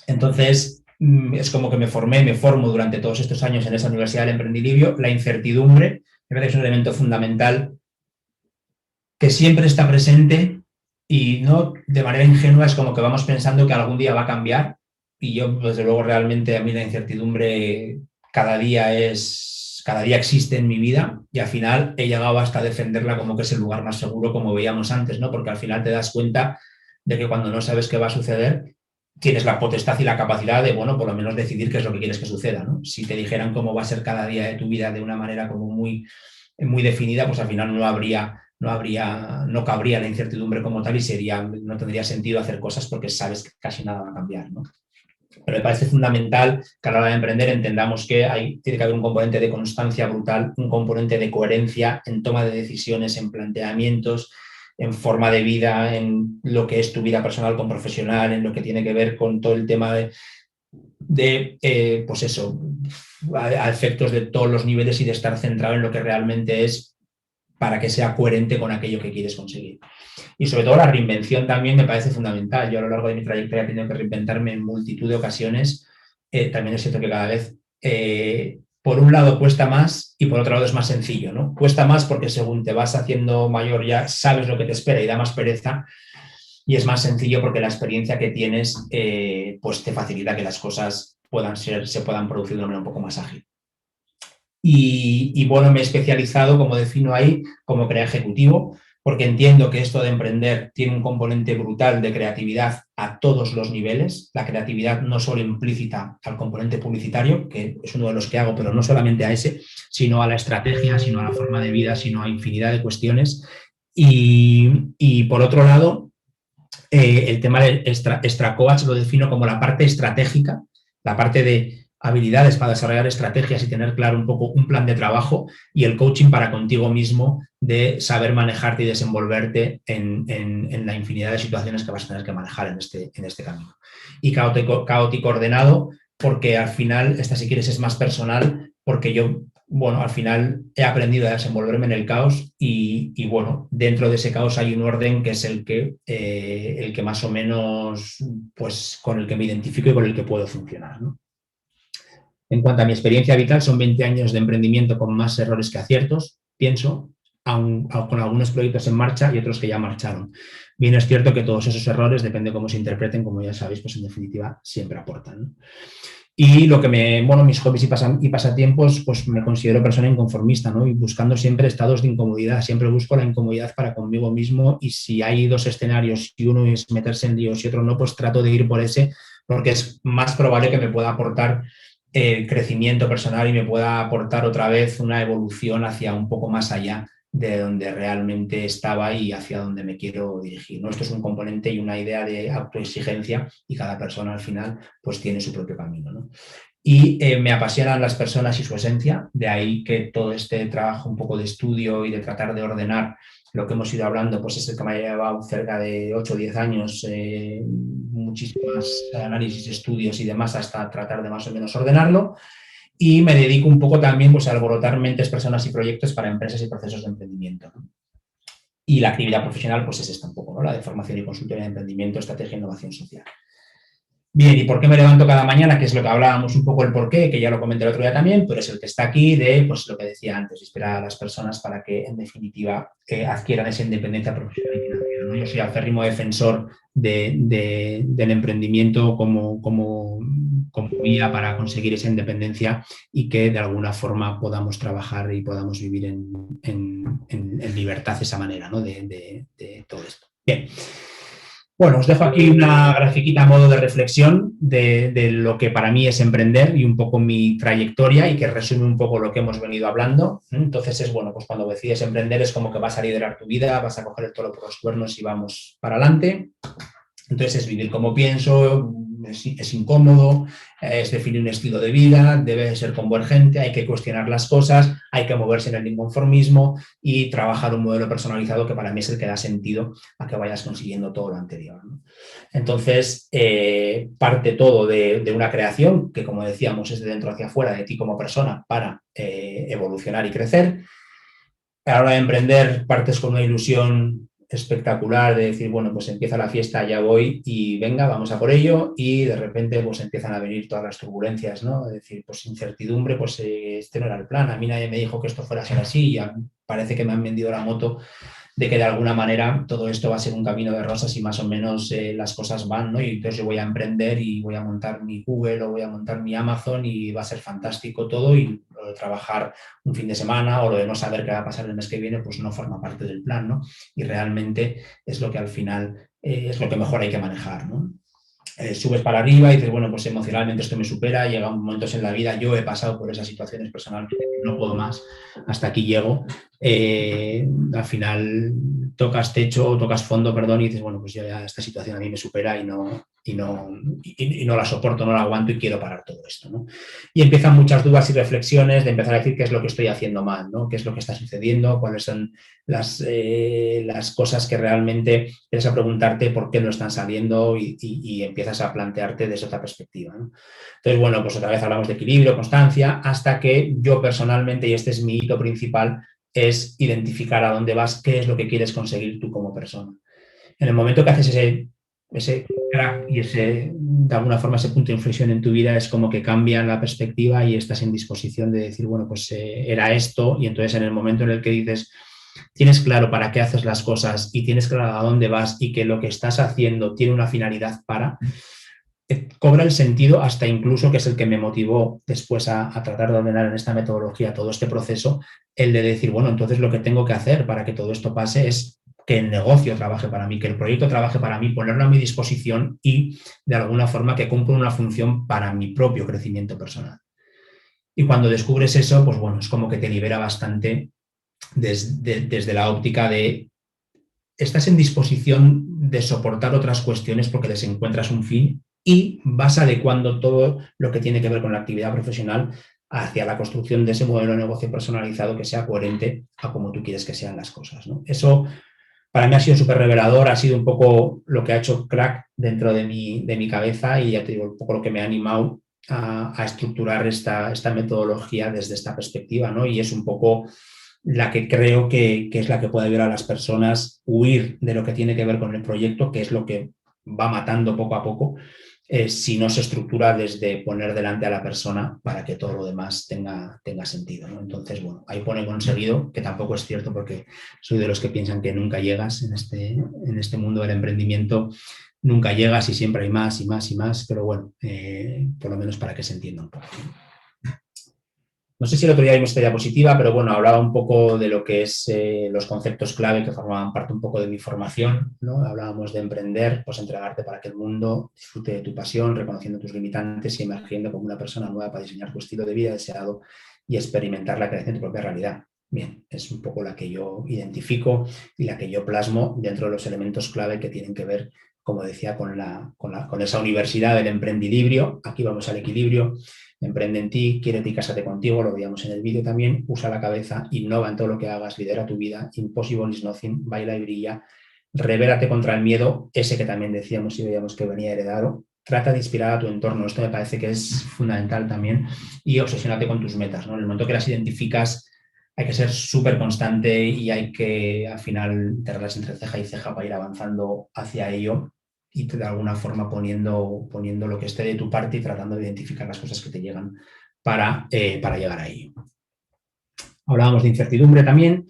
Entonces, es como que me formo durante todos estos años en esa Universidad del Emprendilivrio. La incertidumbre me parece que es un elemento fundamental que siempre está presente y no de manera ingenua es como que vamos pensando que algún día va a cambiar y yo, desde luego, realmente a mí la incertidumbre cada día existe en mi vida y al final he llegado hasta defenderla como que es el lugar más seguro, como veíamos antes, ¿no? Porque al final te das cuenta de que cuando no sabes qué va a suceder, tienes la potestad y la capacidad de, bueno, por lo menos decidir qué es lo que quieres que suceda, ¿no? Si te dijeran cómo va a ser cada día de tu vida de una manera como muy, muy definida, pues al final no cabría la incertidumbre como tal y no tendría sentido hacer cosas porque sabes que casi nada va a cambiar, ¿no? Pero me parece fundamental que a la hora de emprender entendamos que tiene que haber un componente de constancia brutal, un componente de coherencia en toma de decisiones, en planteamientos, en forma de vida, en lo que es tu vida personal con profesional, en lo que tiene que ver con todo el tema pues eso, a efectos de todos los niveles y de estar centrado en lo que realmente es para que sea coherente con aquello que quieres conseguir. Y sobre todo la reinvención también me parece fundamental. Yo a lo largo de mi trayectoria he tenido que reinventarme en multitud de ocasiones. También es cierto que cada vez, por un lado, cuesta más y por otro lado es más sencillo, ¿no? Cuesta más porque según te vas haciendo mayor ya sabes lo que te espera y da más pereza. Y es más sencillo porque la experiencia que tienes pues te facilita que las cosas se puedan producir de una manera un poco más ágil. Y bueno, me he especializado, como defino ahí, como creador ejecutivo, porque entiendo que esto de emprender tiene un componente brutal de creatividad a todos los niveles. La creatividad no solo implícita al componente publicitario, que es uno de los que hago, pero no solamente a ese, sino a la estrategia, sino a la forma de vida, sino a infinidad de cuestiones. Y por otro lado, el tema del Extra Coach lo defino como la parte estratégica, la parte de habilidades para desarrollar estrategias y tener claro un poco un plan de trabajo y el coaching para contigo mismo de saber manejarte y desenvolverte en la infinidad de situaciones que vas a tener que manejar en este camino. Y caótico ordenado, porque al final, esta si quieres es más personal, porque yo, bueno, al final he aprendido a desenvolverme en el caos y bueno, dentro de ese caos hay un orden que es el que más o menos, pues con el que me identifico y con el que puedo funcionar, ¿no? En cuanto a mi experiencia vital, son 20 años de emprendimiento con más errores que aciertos, pienso, aun con algunos proyectos en marcha y otros que ya marcharon. Bien, es cierto que todos esos errores, depende de cómo se interpreten, como ya sabéis, pues en definitiva siempre aportan, ¿no? Y lo que mis hobbies y pasatiempos, pues me considero persona inconformista, ¿no? Y buscando siempre estados de incomodidad. Siempre busco la incomodidad para conmigo mismo y si hay dos escenarios y uno es meterse en líos y otro no, pues trato de ir por ese porque es más probable que me pueda aportar crecimiento personal y me pueda aportar otra vez una evolución hacia un poco más allá de donde realmente estaba y hacia donde me quiero dirigir, ¿no? Esto es un componente y una idea de autoexigencia y cada persona al final pues tiene su propio camino, ¿no? Y me apasionan las personas y su esencia, de ahí que todo este trabajo un poco de estudio y de tratar de ordenar lo que hemos ido hablando, pues es el que me ha llevado cerca de 8 o 10 años, muchísimos análisis, estudios y demás hasta tratar de más o menos ordenarlo. Y me dedico un poco también pues, a alborotar mentes, personas y proyectos para empresas y procesos de emprendimiento, ¿no? Y la actividad profesional pues es esta un poco, ¿no? La de formación y consultoría de emprendimiento, estrategia e innovación social. Bien, ¿y por qué me levanto cada mañana? Que es lo que hablábamos un poco el porqué, que ya lo comenté el otro día también, pero es el que está aquí de, pues lo que decía antes, inspirar a las personas para que, en definitiva, adquieran esa independencia profesional y financiera, ¿no? Yo soy acérrimo defensor del emprendimiento como vía para conseguir esa independencia y que, de alguna forma, podamos trabajar y podamos vivir en libertad de esa manera, ¿no? de todo esto. Bien. Bueno, os dejo aquí una grafiquita a modo de reflexión de lo que para mí es emprender y un poco mi trayectoria y que resume un poco lo que hemos venido hablando. Entonces es, bueno, pues cuando decides emprender es como que vas a liderar tu vida, vas a coger el toro por los cuernos y vamos para adelante. Entonces es vivir como pienso, es incómodo, es definir un estilo de vida, debe ser convergente, hay que cuestionar las cosas, hay que moverse en el inconformismo y trabajar un modelo personalizado que para mí es el que da sentido a que vayas consiguiendo todo lo anterior, ¿no? Entonces, parte todo de una creación que, como decíamos, es de dentro hacia afuera, de ti como persona para evolucionar y crecer. A la hora de emprender partes con una ilusión espectacular de decir, bueno, pues empieza la fiesta, ya voy y venga, vamos a por ello, y de repente pues empiezan a venir todas las turbulencias, ¿no? Es decir, pues incertidumbre, pues este no era el plan, a mí nadie me dijo que esto fuera a ser así, ya parece que me han vendido la moto de que de alguna manera todo esto va a ser un camino de rosas y más o menos las cosas van, ¿no? Y entonces yo voy a emprender y voy a montar mi Google o voy a montar mi Amazon y va a ser fantástico todo, y lo de trabajar un fin de semana o lo de no saber qué va a pasar el mes que viene, pues no forma parte del plan, ¿no? Y realmente es lo que al final es lo que mejor hay que manejar, ¿no? Subes para arriba y dices, bueno, pues emocionalmente esto me supera, llegan momentos en la vida, yo he pasado por esas situaciones personalmente, no puedo más, hasta aquí llego. Al final tocas techo, tocas fondo, perdón, y dices, bueno, pues ya esta situación a mí me supera y no la soporto, no la aguanto y quiero parar todo esto, ¿no? Y empiezan muchas dudas y reflexiones de empezar a decir qué es lo que estoy haciendo mal, ¿no? Qué es lo que está sucediendo, cuáles son las cosas que realmente empiezas a preguntarte por qué no están saliendo y empiezas a plantearte desde otra perspectiva, ¿no? Entonces, bueno, pues otra vez hablamos de equilibrio, constancia, hasta que yo personalmente, y este es mi hito principal, es identificar a dónde vas, qué es lo que quieres conseguir tú como persona. En el momento que haces ese crack y de alguna forma ese punto de inflexión en tu vida, es como que cambia la perspectiva y estás en disposición de decir, bueno, pues era esto, y entonces en el momento en el que dices, tienes claro para qué haces las cosas y tienes claro a dónde vas y que lo que estás haciendo tiene una finalidad cobra el sentido, hasta incluso, que es el que me motivó después a tratar de ordenar en esta metodología todo este proceso, el de decir, bueno, entonces lo que tengo que hacer para que todo esto pase es que el negocio trabaje para mí, que el proyecto trabaje para mí, ponerlo a mi disposición y de alguna forma que cumpla una función para mi propio crecimiento personal. Y cuando descubres eso, pues bueno, es como que te libera bastante desde la óptica de estás en disposición de soportar otras cuestiones porque les encuentras un fin y vas adecuando todo lo que tiene que ver con la actividad profesional hacia la construcción de ese modelo de negocio personalizado que sea coherente a como tú quieres que sean las cosas, ¿no? Eso para mí ha sido súper revelador, ha sido un poco lo que ha hecho crack dentro de mi cabeza, y ya te digo, un poco lo que me ha animado a estructurar esta metodología desde esta perspectiva, ¿no? Y es un poco la que creo que es la que puede ayudar a las personas huir de lo que tiene que ver con el proyecto, que es lo que va matando poco a poco, si no se estructura desde poner delante a la persona para que todo lo demás tenga sentido, ¿no? Entonces, bueno, ahí pone conseguido, que tampoco es cierto porque soy de los que piensan que nunca llegas en este mundo del emprendimiento, nunca llegas y siempre hay más y más y más, pero bueno, por lo menos para que se entienda un poco. No sé si el otro día vimos esta diapositiva, pero bueno, hablaba un poco de lo que es los conceptos clave que formaban parte un poco de mi formación, ¿no? Hablábamos de emprender, pues entregarte para que el mundo disfrute de tu pasión, reconociendo tus limitantes y emergiendo como una persona nueva para diseñar tu estilo de vida deseado y experimentar la creación de tu propia realidad. Bien, es un poco la que yo identifico y la que yo plasmo dentro de los elementos clave que tienen que ver, como decía, con esa universidad del emprendilibrio. Aquí vamos al equilibrio. Emprende en ti, quiérete y cásate contigo, lo veíamos en el vídeo también. Usa la cabeza, innova en todo lo que hagas, lidera tu vida. Impossible is nothing, baila y brilla. Revélate contra el miedo, ese que también decíamos y veíamos que venía heredado. Trata de inspirar a tu entorno, esto me parece que es fundamental también. Y obsesiónate con tus metas, ¿no? En el momento que las identificas, hay que ser súper constante y hay que, al final, tenerlas entre ceja y ceja para ir avanzando hacia ello, y de alguna forma poniendo lo que esté de tu parte y tratando de identificar las cosas que te llegan para llegar a ello. Hablábamos de incertidumbre también,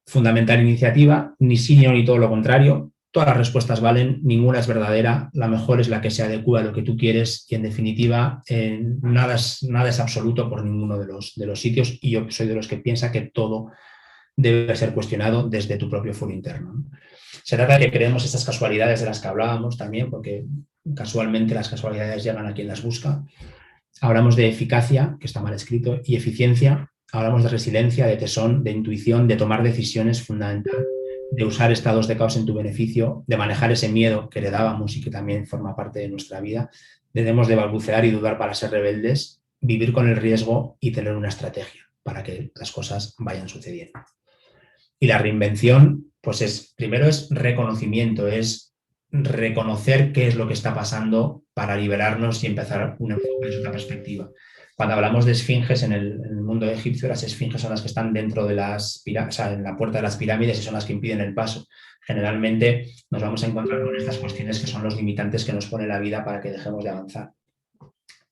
fundamental iniciativa, ni sí ni todo lo contrario. Todas las respuestas valen, ninguna es verdadera, la mejor es la que se adecua a lo que tú quieres y, en definitiva, nada es absoluto por ninguno de los sitios, y yo soy de los que piensa que todo debe ser cuestionado desde tu propio foro interno, ¿no? Se trata de que creemos estas casualidades de las que hablábamos también, porque casualmente las casualidades llegan a quien las busca. Hablamos de eficacia, que está mal escrito, y eficiencia. Hablamos de resiliencia, de tesón, de intuición, de tomar decisiones, fundamental, de usar estados de caos en tu beneficio, de manejar ese miedo que heredábamos y que también forma parte de nuestra vida. Debemos de balbucear y dudar para ser rebeldes, vivir con el riesgo y tener una estrategia para que las cosas vayan sucediendo. Y la reinvención, pues primero es reconocimiento, es reconocer qué es lo que está pasando para liberarnos y empezar un enfoque desde otra perspectiva. Cuando hablamos de esfinges en el mundo egipcio, las esfinges son las que están dentro de las pirámides, o sea, en la puerta de las pirámides, y son las que impiden el paso. generalmente nos vamos a encontrar con estas cuestiones que son los limitantes que nos pone la vida para que dejemos de avanzar.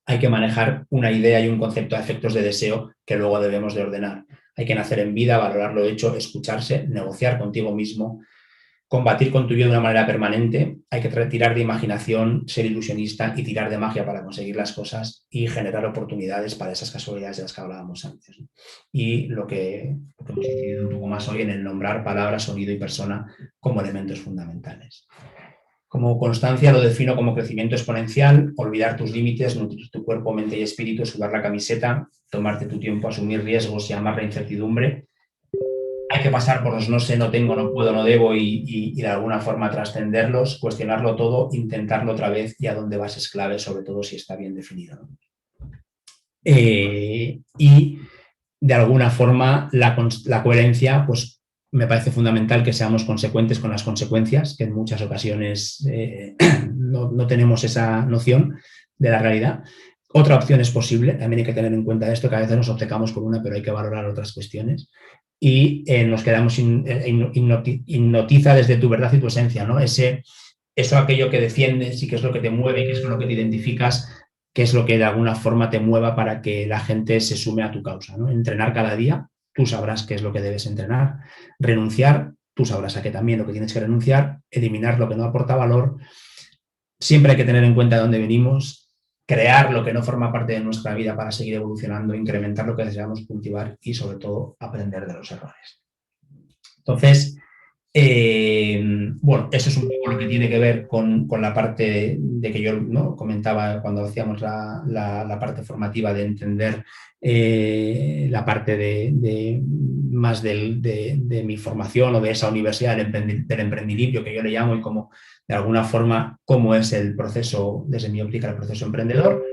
Hay que manejar una idea y un concepto de efectos de deseo que luego debemos de ordenar. Hay que nacer en vida, valorar lo hecho, escucharse, negociar contigo mismo, combatir con tu yo de una manera permanente. Hay que tirar de imaginación, ser ilusionista y tirar de magia para conseguir las cosas y generar oportunidades para esas casualidades de las que hablábamos antes, ¿no? Y lo que hemos decidido un poco más hoy en el nombrar palabra, sonido y persona como elementos fundamentales. Como constancia lo defino como crecimiento exponencial, olvidar tus límites, nutrir tu cuerpo, mente y espíritu, sudar la camiseta, tomarte tu tiempo, asumir riesgos y amar la incertidumbre. Hay que pasar por los no sé, no tengo, no puedo, no debo y de alguna forma trascenderlos, cuestionarlo todo, intentarlo otra vez y a dónde vas es clave, sobre todo si está bien definido, ¿no? Y de alguna forma la coherencia, pues me parece fundamental que seamos consecuentes con las consecuencias, que en muchas ocasiones no tenemos esa noción de la realidad. Otra opción es posible, también hay que tener en cuenta esto, que a veces nos obcecamos con una, pero hay que valorar otras cuestiones. Y nos quedamos hipnotiza desde tu verdad y tu esencia, ¿no? Eso aquello que defiendes y qué es lo que te mueve, qué es lo que te identificas, qué es lo que de alguna forma te mueva para que la gente se sume a tu causa, ¿no? Entrenar cada día, tú sabrás qué es lo que debes entrenar. Renunciar, tú sabrás a qué también lo que tienes que renunciar. Eliminar lo que no aporta valor. Siempre hay que tener en cuenta de dónde venimos. Crear lo que no forma parte de nuestra vida para seguir evolucionando, incrementar lo que deseamos cultivar y, sobre todo, aprender de los errores. Entonces, bueno, eso es un poco lo que tiene que ver con la parte de que yo, ¿no?, comentaba cuando hacíamos la parte formativa de entender la parte de más de mi formación o de esa universidad del emprendilibrio que yo le llamo y como de alguna forma cómo es el proceso, desde mi óptica, el proceso emprendedor.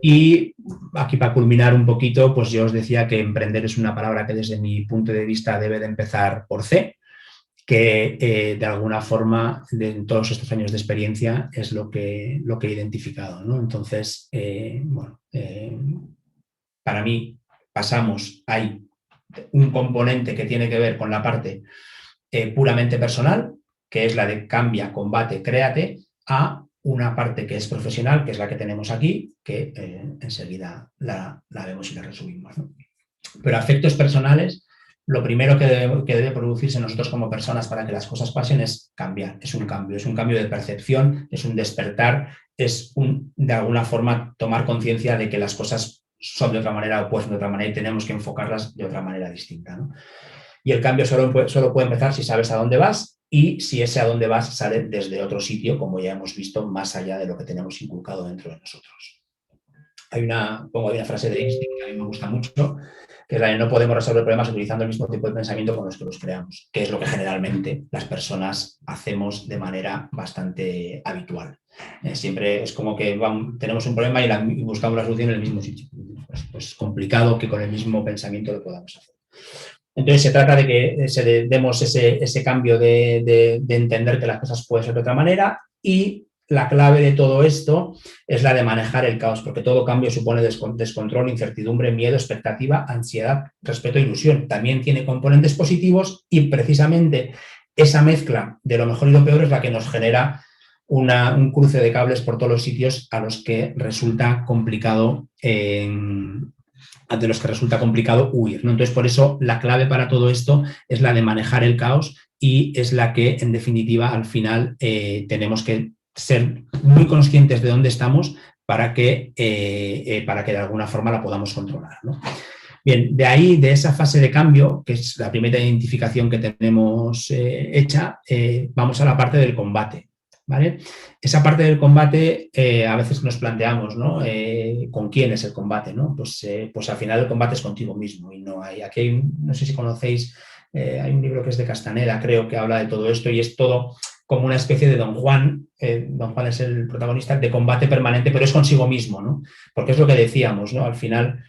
Y aquí para culminar un poquito, pues yo os decía que emprender es una palabra que desde mi punto de vista debe de empezar por C, que de alguna forma en todos estos años de experiencia es lo que he identificado, ¿no? Entonces, bueno, para mí hay un componente que tiene que ver con la parte puramente personal, que es la de cambia, combate, créate, a una parte que es profesional, que es la que tenemos aquí, que enseguida la vemos y la resumimos, ¿no? Pero a efectos personales, lo primero que debe producirse en nosotros como personas para que las cosas pasen es cambiar, es un cambio de percepción, es un despertar, de alguna forma tomar conciencia de que las cosas son de otra manera o pues de otra manera y tenemos que enfocarlas de otra manera distinta, ¿no? Y el cambio solo puede empezar si sabes a dónde vas y si ese a dónde vas sale desde otro sitio, como ya hemos visto, más allá de lo que tenemos inculcado dentro de nosotros. Pongo ahí una frase de Einstein que a mí me gusta mucho, que es la de no podemos resolver problemas utilizando el mismo tipo de pensamiento con los que los creamos, que es lo que generalmente las personas hacemos de manera bastante habitual. Siempre es como que tenemos un problema y buscamos la solución en el mismo sitio. Pues es complicado que con el mismo pensamiento lo podamos hacer. Entonces se trata de que demos ese cambio de entender que las cosas pueden ser de otra manera y la clave de todo esto es la de manejar el caos, porque todo cambio supone descontrol, incertidumbre, miedo, expectativa, ansiedad, respeto e ilusión. También tiene componentes positivos y precisamente esa mezcla de lo mejor y lo peor es la que nos genera un cruce de cables por todos los sitios a los que resulta complicado huir, ¿no? Entonces, por eso la clave para todo esto es la de manejar el caos y es la que, en definitiva, al final tenemos que ser muy conscientes de dónde estamos para que de alguna forma la podamos controlar, ¿no? Bien, de ahí, de esa fase de cambio, que es la primera identificación que tenemos hecha, vamos a la parte del combate, ¿vale? Esa parte del combate a veces nos planteamos, ¿no? ¿Con quién es el combate, ¿no? Pues al final el combate es contigo mismo y no hay. Aquí no sé si conocéis, hay un libro que es de Castaneda, creo, que habla de todo esto y es todo como una especie de Don Juan. Don Juan es el protagonista de combate permanente, pero es consigo mismo, ¿no? Porque es lo que decíamos, ¿no? Al final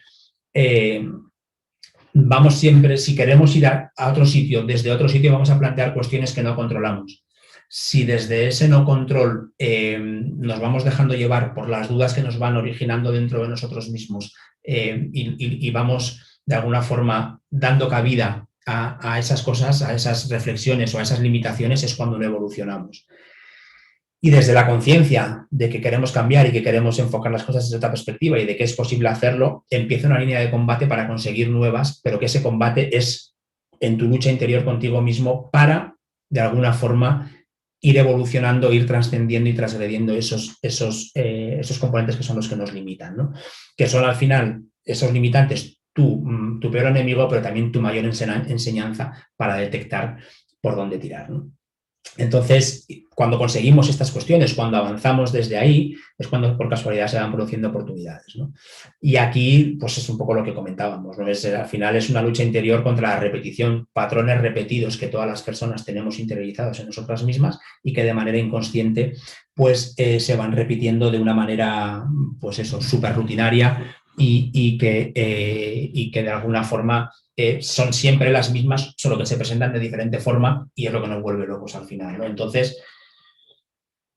vamos siempre, si queremos ir a otro sitio, desde otro sitio vamos a plantear cuestiones que no controlamos. Si desde ese no control nos vamos dejando llevar por las dudas que nos van originando dentro de nosotros mismos y vamos de alguna forma dando cabida a esas cosas, a esas reflexiones o a esas limitaciones es cuando no evolucionamos. Y desde la conciencia de que queremos cambiar y que queremos enfocar las cosas desde otra perspectiva y de que es posible hacerlo, empieza una línea de combate para conseguir nuevas, pero que ese combate es en tu lucha interior contigo mismo para, de alguna forma, ir evolucionando, ir trascendiendo y transgrediendo esos componentes que son los que nos limitan, ¿no? Que son al final esos limitantes tu peor enemigo, pero también tu mayor enseñanza para detectar por dónde tirar, ¿no? Entonces, cuando conseguimos estas cuestiones, cuando avanzamos desde ahí, es cuando por casualidad se van produciendo oportunidades, ¿no? Y aquí, pues es un poco lo que comentábamos, ¿no? Al final es una lucha interior contra la repetición, patrones repetidos que todas las personas tenemos interiorizados en nosotras mismas y que de manera inconsciente, pues se van repitiendo de una manera, pues eso, súper rutinaria y que de alguna forma son siempre las mismas, solo que se presentan de diferente forma y es lo que nos vuelve locos al final, ¿no? Entonces,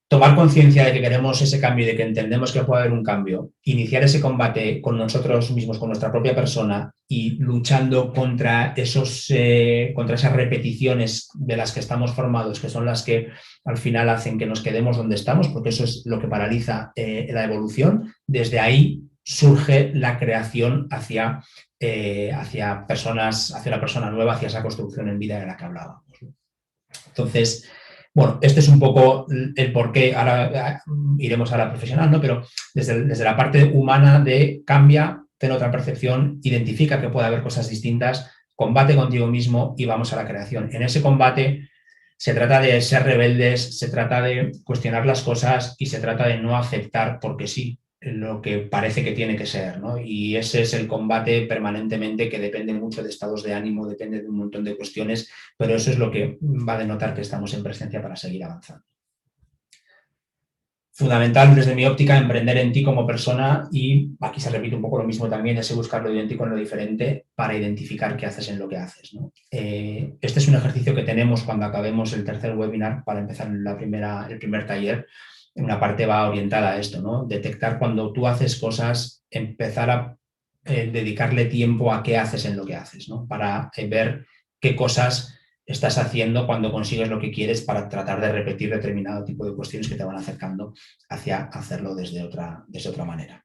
tomar conciencia de que queremos ese cambio y de que entendemos que puede haber un cambio, iniciar ese combate con nosotros mismos, con nuestra propia persona y luchando contra esas repeticiones de las que estamos formados, que son las que al final hacen que nos quedemos donde estamos, porque eso es lo que paraliza la evolución. Desde ahí surge la creación hacia personas, hacia la persona nueva, hacia esa construcción en vida de la que hablábamos. Entonces, bueno, este es un poco el porqué, ahora iremos a la profesional, ¿no? Pero desde la parte humana de cambia, ten otra percepción, identifica que puede haber cosas distintas, combate contigo mismo y vamos a la creación. En ese combate se trata de ser rebeldes, se trata de cuestionar las cosas y se trata de no aceptar porque sí lo que parece que tiene que ser, ¿no? Y ese es el combate permanentemente que depende mucho de estados de ánimo, depende de un montón de cuestiones, pero eso es lo que va a denotar que estamos en presencia para seguir avanzando. Fundamental desde mi óptica emprender en ti como persona y aquí se repite un poco lo mismo también, ese buscar lo idéntico en lo diferente para identificar qué haces en lo que haces, ¿no? Este es un ejercicio que tenemos cuando acabemos el tercer webinar para empezar el primer taller. Una parte va orientada a esto, ¿no? Detectar cuando tú haces cosas, empezar a dedicarle tiempo a qué haces en lo que haces, ¿no? Para ver qué cosas estás haciendo cuando consigues lo que quieres para tratar de repetir determinado tipo de cuestiones que te van acercando hacia hacerlo desde otra manera.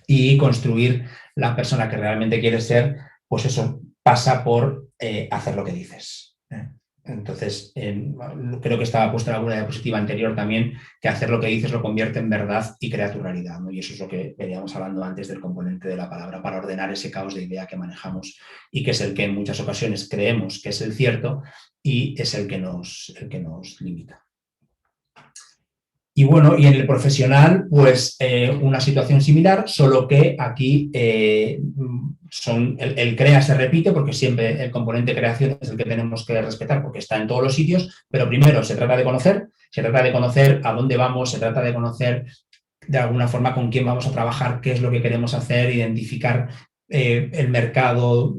Y construir la persona que realmente quieres ser, pues eso pasa por hacer lo que dices. Entonces, creo que estaba puesto en alguna diapositiva anterior también, que hacer lo que dices lo convierte en verdad y crea tu realidad, ¿no? Y eso es lo que veníamos hablando antes del componente de la palabra, para ordenar ese caos de idea que manejamos y que es el que en muchas ocasiones creemos que es el cierto y es el que nos limita. Y bueno, y en el profesional, pues una situación similar, solo que aquí el crea se repite porque siempre el componente creación es el que tenemos que respetar porque está en todos los sitios, pero primero se trata de conocer a dónde vamos, se trata de conocer de alguna forma con quién vamos a trabajar, qué es lo que queremos hacer, identificar el mercado,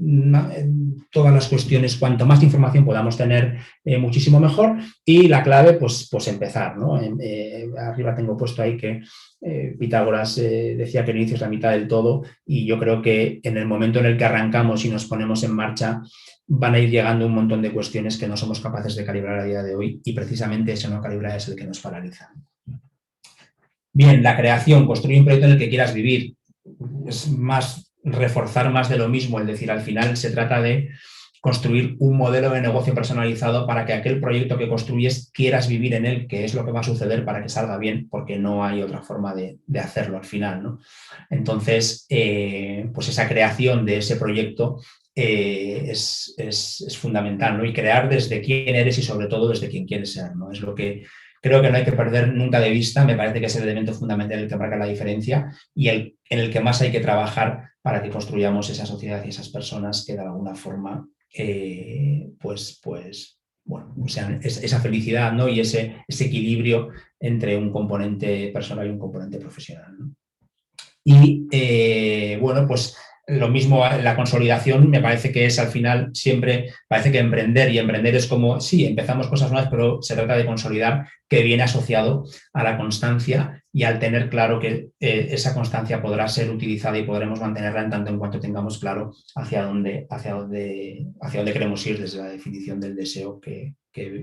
todas las cuestiones, cuanto más información podamos tener, muchísimo mejor. Y la clave, pues empezar, ¿no? Arriba tengo puesto ahí que Pitágoras decía que el inicio es la mitad del todo y yo creo que en el momento en el que arrancamos y nos ponemos en marcha van a ir llegando un montón de cuestiones que no somos capaces de calibrar a día de hoy y precisamente ese no calibrar es el que nos paraliza. Bien, la creación, construir un proyecto en el que quieras vivir. Es más reforzar más de lo mismo, es decir, al final se trata de construir un modelo de negocio personalizado para que aquel proyecto que construyes quieras vivir en él, que es lo que va a suceder para que salga bien, porque no hay otra forma de hacerlo al final, ¿no? Entonces, pues esa creación de ese proyecto es fundamental, ¿no? Y crear desde quién eres y sobre todo desde quién quieres ser, ¿no? Es lo que creo que no hay que perder nunca de vista, me parece que es el elemento fundamental el que marca la diferencia y en el que más hay que trabajar para que construyamos esa sociedad y esas personas que de alguna forma, bueno, sean esa felicidad, ¿no? Y ese equilibrio entre un componente personal y un componente profesional, ¿no? Y bueno, pues lo mismo la consolidación me parece que es al final siempre, parece que emprender, y emprender es como, sí, empezamos cosas nuevas, pero se trata de consolidar, que viene asociado a la constancia y al tener claro que esa constancia podrá ser utilizada y podremos mantenerla en tanto en cuanto tengamos claro hacia dónde queremos ir desde la definición del deseo que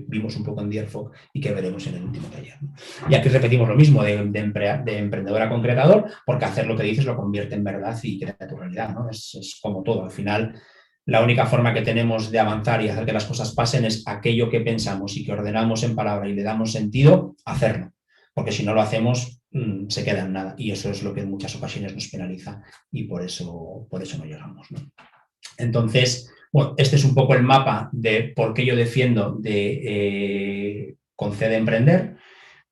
vimos un poco en Dear Folk y que veremos en el último taller, ¿no? Y aquí repetimos lo mismo de emprendedor a concretador, porque hacer lo que dices lo convierte en verdad y crea tu realidad, ¿no? Es como todo. Al final, la única forma que tenemos de avanzar y hacer que las cosas pasen es aquello que pensamos y que ordenamos en palabra y le damos sentido, hacerlo. Porque si no lo hacemos, se queda en nada. Y eso es lo que en muchas ocasiones nos penaliza y por eso no llegamos, ¿no? Entonces, bueno, este es un poco el mapa de por qué yo defiendo de Concede Emprender,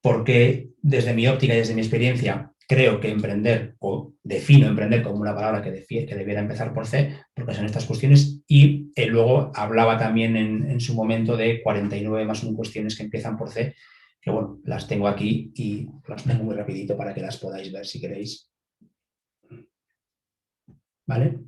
porque desde mi óptica y desde mi experiencia creo que emprender, o defino emprender como una palabra que debiera empezar por C, porque son estas cuestiones, y luego hablaba también en su momento de 49 más 1 cuestiones que empiezan por C, que bueno, las tengo aquí y las tengo muy rapidito para que las podáis ver si queréis. ¿Vale?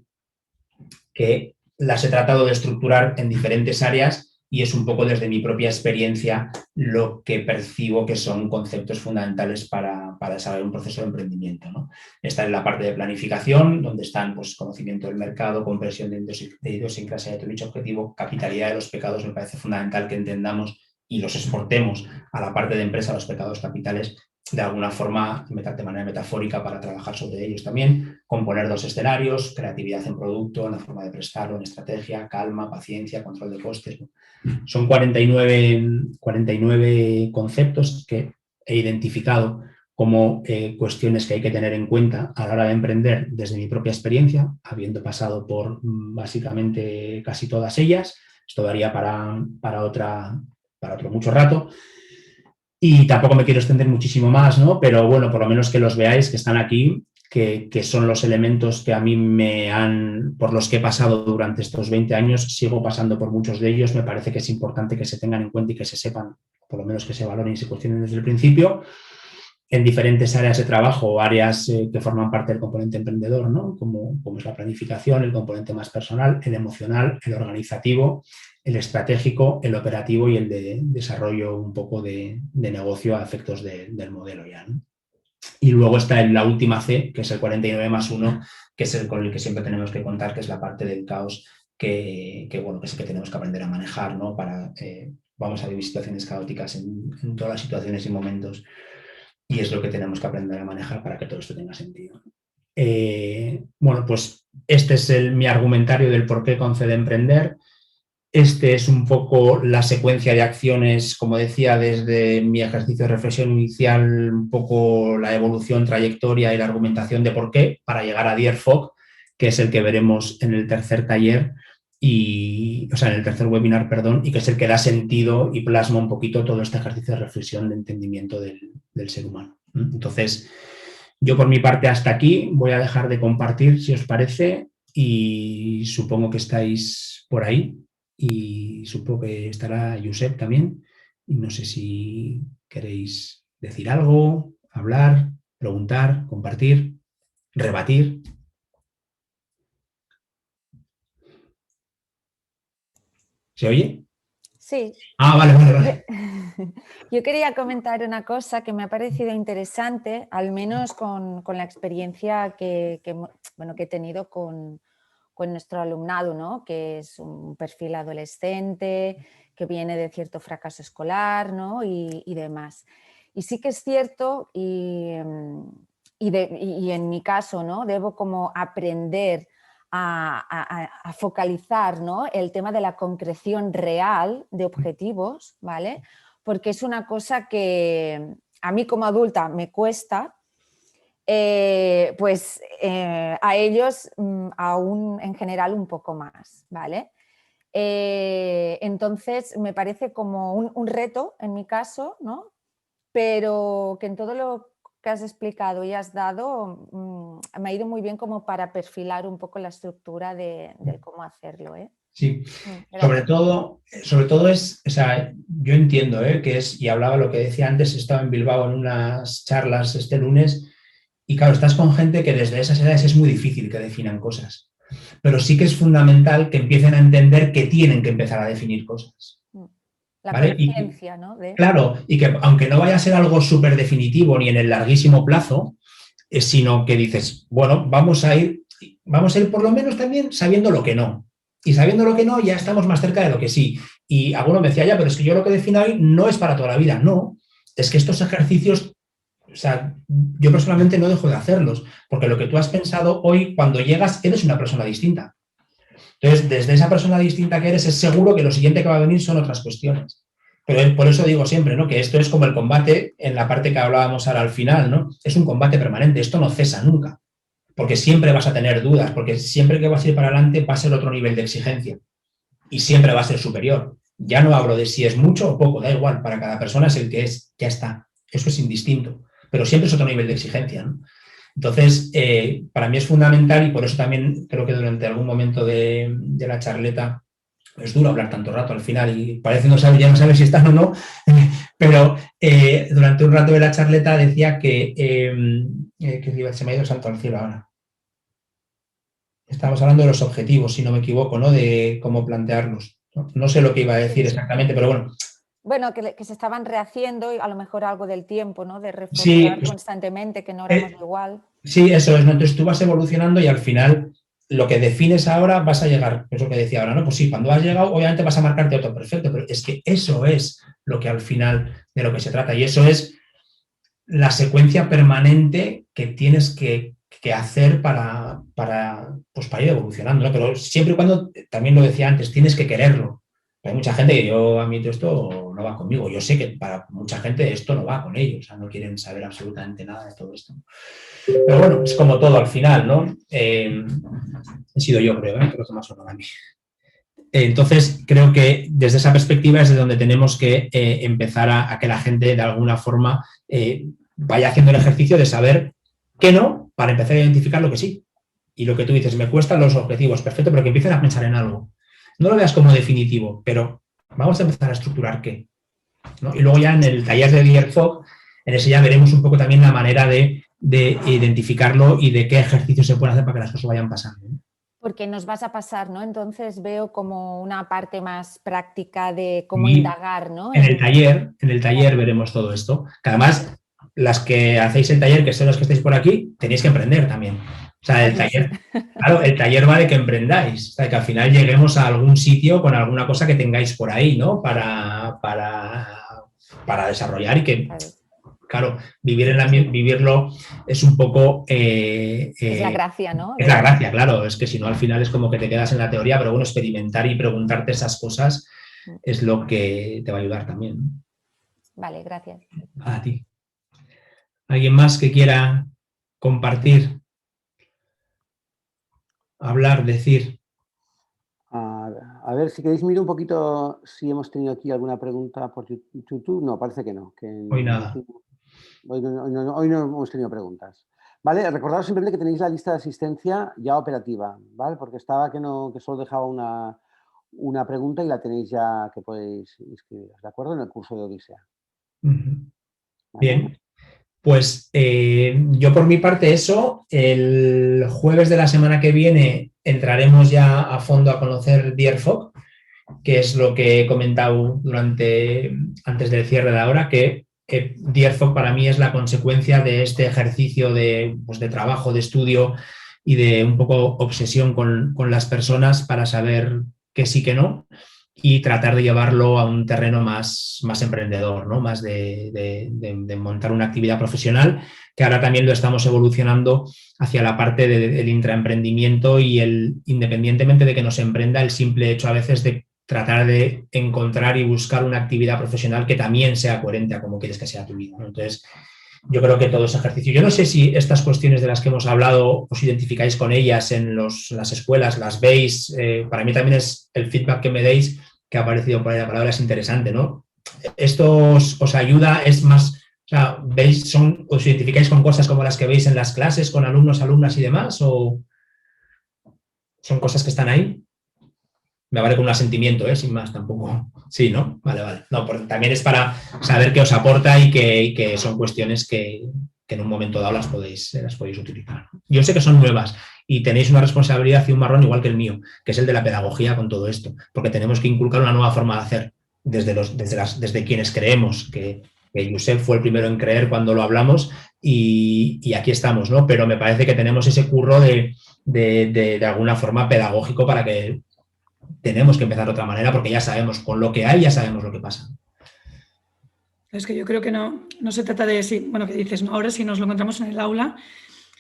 Que las he tratado de estructurar en diferentes áreas y es un poco desde mi propia experiencia lo que percibo que son conceptos fundamentales para desarrollar un proceso de emprendimiento, ¿no? Está en la parte de planificación, donde están pues, conocimiento del mercado, comprensión de idiosincrasia de tu nicho objetivo, capitalidad de los pecados. Me parece fundamental que entendamos y los exportemos a la parte de empresa, los pecados capitales, de alguna forma, de manera metafórica, para trabajar sobre ellos también, componer 2 escenarios, creatividad en producto, en la forma de prestarlo, en estrategia, calma, paciencia, control de costes. Son 49 conceptos que he identificado como cuestiones que hay que tener en cuenta a la hora de emprender desde mi propia experiencia, habiendo pasado por básicamente casi todas ellas. Esto daría para otro mucho rato. Y tampoco me quiero extender muchísimo más, ¿no? Pero bueno, por lo menos que los veáis, que están aquí, que son los elementos que a mí por los que he pasado durante estos 20 años, sigo pasando por muchos de ellos. Me parece que es importante que se tengan en cuenta y que se sepan, por lo menos que se valoren y se cuestionen desde el principio, en diferentes áreas de trabajo, áreas que forman parte del componente emprendedor, ¿no? Como es la planificación, el componente más personal, el emocional, el organizativo, el estratégico, el operativo y el de desarrollo un poco de negocio a efectos del modelo ya, ¿no? Y luego está la última C, que es el 49 más 1, que es el con el que siempre tenemos que contar, que es la parte del caos que es el que tenemos que aprender a manejar, ¿no? Vamos a vivir situaciones caóticas en todas las situaciones y momentos. Y es lo que tenemos que aprender a manejar para que todo esto tenga sentido. Bueno, pues este es mi argumentario del por qué Concede Emprender. Este es un poco la secuencia de acciones, como decía, desde mi ejercicio de reflexión inicial, un poco la evolución, trayectoria y la argumentación de por qué, para llegar a Dear Folk, que es el que veremos en el tercer taller, en el tercer webinar, perdón, y que es el que da sentido y plasma un poquito todo este ejercicio de reflexión, de entendimiento del ser humano. Entonces, yo por mi parte hasta aquí voy a dejar de compartir, si os parece, y supongo que estáis por ahí. Y supongo que estará Josep también. Y no sé si queréis decir algo, hablar, preguntar, compartir, rebatir. ¿Se oye? Sí. Ah, vale. Yo quería comentar una cosa que me ha parecido interesante, al menos con la experiencia que he tenido con nuestro alumnado, ¿no? Que es un perfil adolescente, que viene de cierto fracaso escolar, ¿no? y demás. Y sí que es cierto, y en mi caso, ¿no? Debo como aprender a focalizar, ¿no? El tema de la concreción real de objetivos, ¿vale? Porque es una cosa que a mí como adulta me cuesta. A ellos aún en general un poco más, ¿vale? Entonces me parece como un reto en mi caso, ¿no? Pero que en todo lo que has explicado y has dado me ha ido muy bien como para perfilar un poco la estructura de cómo hacerlo, ¿eh? Sí, sobre todo yo entiendo que es, y hablaba lo que decía antes, estaba en Bilbao en unas charlas este lunes. Y claro, estás con gente que desde esas edades es muy difícil que definan cosas. pero sí que es fundamental que empiecen a entender que tienen que empezar a definir cosas. La ¿vale? conciencia, ¿no? Claro, y que aunque no vaya a ser algo súper definitivo ni en el larguísimo plazo, sino que dices, bueno, vamos a ir por lo menos también sabiendo lo que no. Y sabiendo lo que no, ya estamos más cerca de lo que sí. Y alguno me decía, ya, pero es que yo lo que defino hoy no es para toda la vida. No, es que estos ejercicios, o sea, yo personalmente no dejo de hacerlos, porque lo que tú has pensado hoy, cuando llegas, eres una persona distinta. Entonces, desde esa persona distinta que eres, es seguro que lo siguiente que va a venir son otras cuestiones. Pero por eso digo siempre, ¿no? Que esto es como el combate en la parte que hablábamos ahora al final, ¿no? Es un combate permanente, esto no cesa nunca. Porque siempre vas a tener dudas, porque siempre que vas a ir para adelante va a ser otro nivel de exigencia y siempre va a ser superior. Ya no hablo de si es mucho o poco, da igual, para cada persona es el que es, ya está, eso es indistinto, pero siempre es otro nivel de exigencia, ¿no? Entonces, para mí es fundamental y por eso también creo que durante algún momento de la charleta es duro hablar tanto rato al final y parece ya no saber si están o no, pero durante un rato de la charleta decía que se me ha ido el santo al cielo ahora. Estamos hablando de los objetivos, si no me equivoco, ¿no? De cómo plantearlos. No sé lo que iba a decir exactamente, pero bueno. Bueno, que se estaban rehaciendo y a lo mejor algo del tiempo, ¿no? De reformular sí, pues, constantemente, que no éramos igual. Sí, eso es, ¿no? Entonces tú vas evolucionando y al final lo que defines ahora vas a llegar, es lo que decía ahora, ¿no? Pues sí, cuando has llegado, obviamente vas a marcarte otro perfecto, pero es que eso es lo que al final de lo que se trata y eso es la secuencia permanente que tienes que hacer para ir evolucionando, ¿no? Pero siempre y cuando, también lo decía antes, tienes que quererlo. Hay mucha gente que a mí esto no va conmigo. Yo sé que para mucha gente esto no va con ellos, o sea, no quieren saber absolutamente nada de todo esto. Pero bueno, es como todo al final, ¿no? He sido yo, creo que más o menos a mí. Entonces, creo que desde esa perspectiva es de donde tenemos que empezar a que la gente de alguna forma vaya haciendo el ejercicio de saber qué no, para empezar a identificar lo que sí. Y lo que tú dices, me cuestan los objetivos, perfecto, pero que empiecen a pensar en algo. No lo veas como definitivo, pero vamos a empezar a estructurar qué, ¿no? Y luego ya en el taller de Dier Fogg, en ese ya veremos un poco también la manera de identificarlo y de qué ejercicios se pueden hacer para que las cosas vayan pasando, ¿no? Porque nos vas a pasar, ¿no? Entonces veo como una parte más práctica de cómo indagar, ¿no? En el taller veremos todo esto. Que además, las que hacéis el taller, que son los que estáis por aquí, tenéis que emprender también. O sea, el taller, claro, el taller va de que emprendáis, o sea, que al final lleguemos a algún sitio con alguna cosa que tengáis por ahí, ¿no? Para desarrollar y que, claro, vivirlo es un poco... es la gracia, ¿no? Es la gracia, claro, es que si no al final es como que te quedas en la teoría, pero bueno, experimentar y preguntarte esas cosas es lo que te va a ayudar también. Vale, gracias. A ti. ¿Alguien más que quiera compartir? Hablar, decir. A ver, si queréis mirar un poquito si hemos tenido aquí alguna pregunta por YouTube. No, parece que no. Hoy nada. Hoy no hemos tenido preguntas. Vale, recordaos simplemente que tenéis la lista de asistencia ya operativa, ¿vale? Porque estaba que solo dejaba una pregunta y la tenéis ya que podéis inscribiros, ¿de acuerdo? En el curso de Odisea. ¿Vale? Bien. Pues yo por mi parte eso, el jueves de la semana que viene entraremos ya a fondo a conocer Dier Fogg, que es lo que he comentado antes del cierre de la hora, que Dier Fogg para mí es la consecuencia de este ejercicio de trabajo, de estudio y de un poco obsesión con las personas para saber qué sí, qué no, y tratar de llevarlo a un terreno más emprendedor, ¿no? Más de montar una actividad profesional, que ahora también lo estamos evolucionando hacia la parte del intraemprendimiento y independientemente de que nos emprenda, el simple hecho a veces de tratar de encontrar y buscar una actividad profesional que también sea coherente a cómo quieres que sea tu vida, ¿no? Entonces, yo creo que todo ese ejercicio, yo no sé si estas cuestiones de las que hemos hablado os identificáis con ellas en las escuelas, las veis, para mí también es el feedback que me deis, que ha aparecido por ahí la palabra, es interesante, ¿no? Esto os ayuda, es más, o sea, os identificáis con cosas como las que veis en las clases, con alumnos, alumnas y demás, o son cosas que están ahí. Me vale con un asentimiento, sin más, tampoco. Sí, ¿no? Vale. No, porque también es para saber qué os aporta y que son cuestiones que en un momento dado las podéis utilizar. Yo sé que son nuevas y tenéis una responsabilidad y un marrón igual que el mío, que es el de la pedagogía con todo esto, porque tenemos que inculcar una nueva forma de hacer desde quienes creemos, que Josep fue el primero en creer cuando lo hablamos y aquí estamos, ¿no? Pero me parece que tenemos ese curro de alguna forma pedagógico para que tenemos que empezar de otra manera porque ya sabemos, con lo que hay ya sabemos lo que pasa. Es que yo creo que no se trata de, bueno, que dices, ¿no? Ahora si nos lo encontramos en el aula,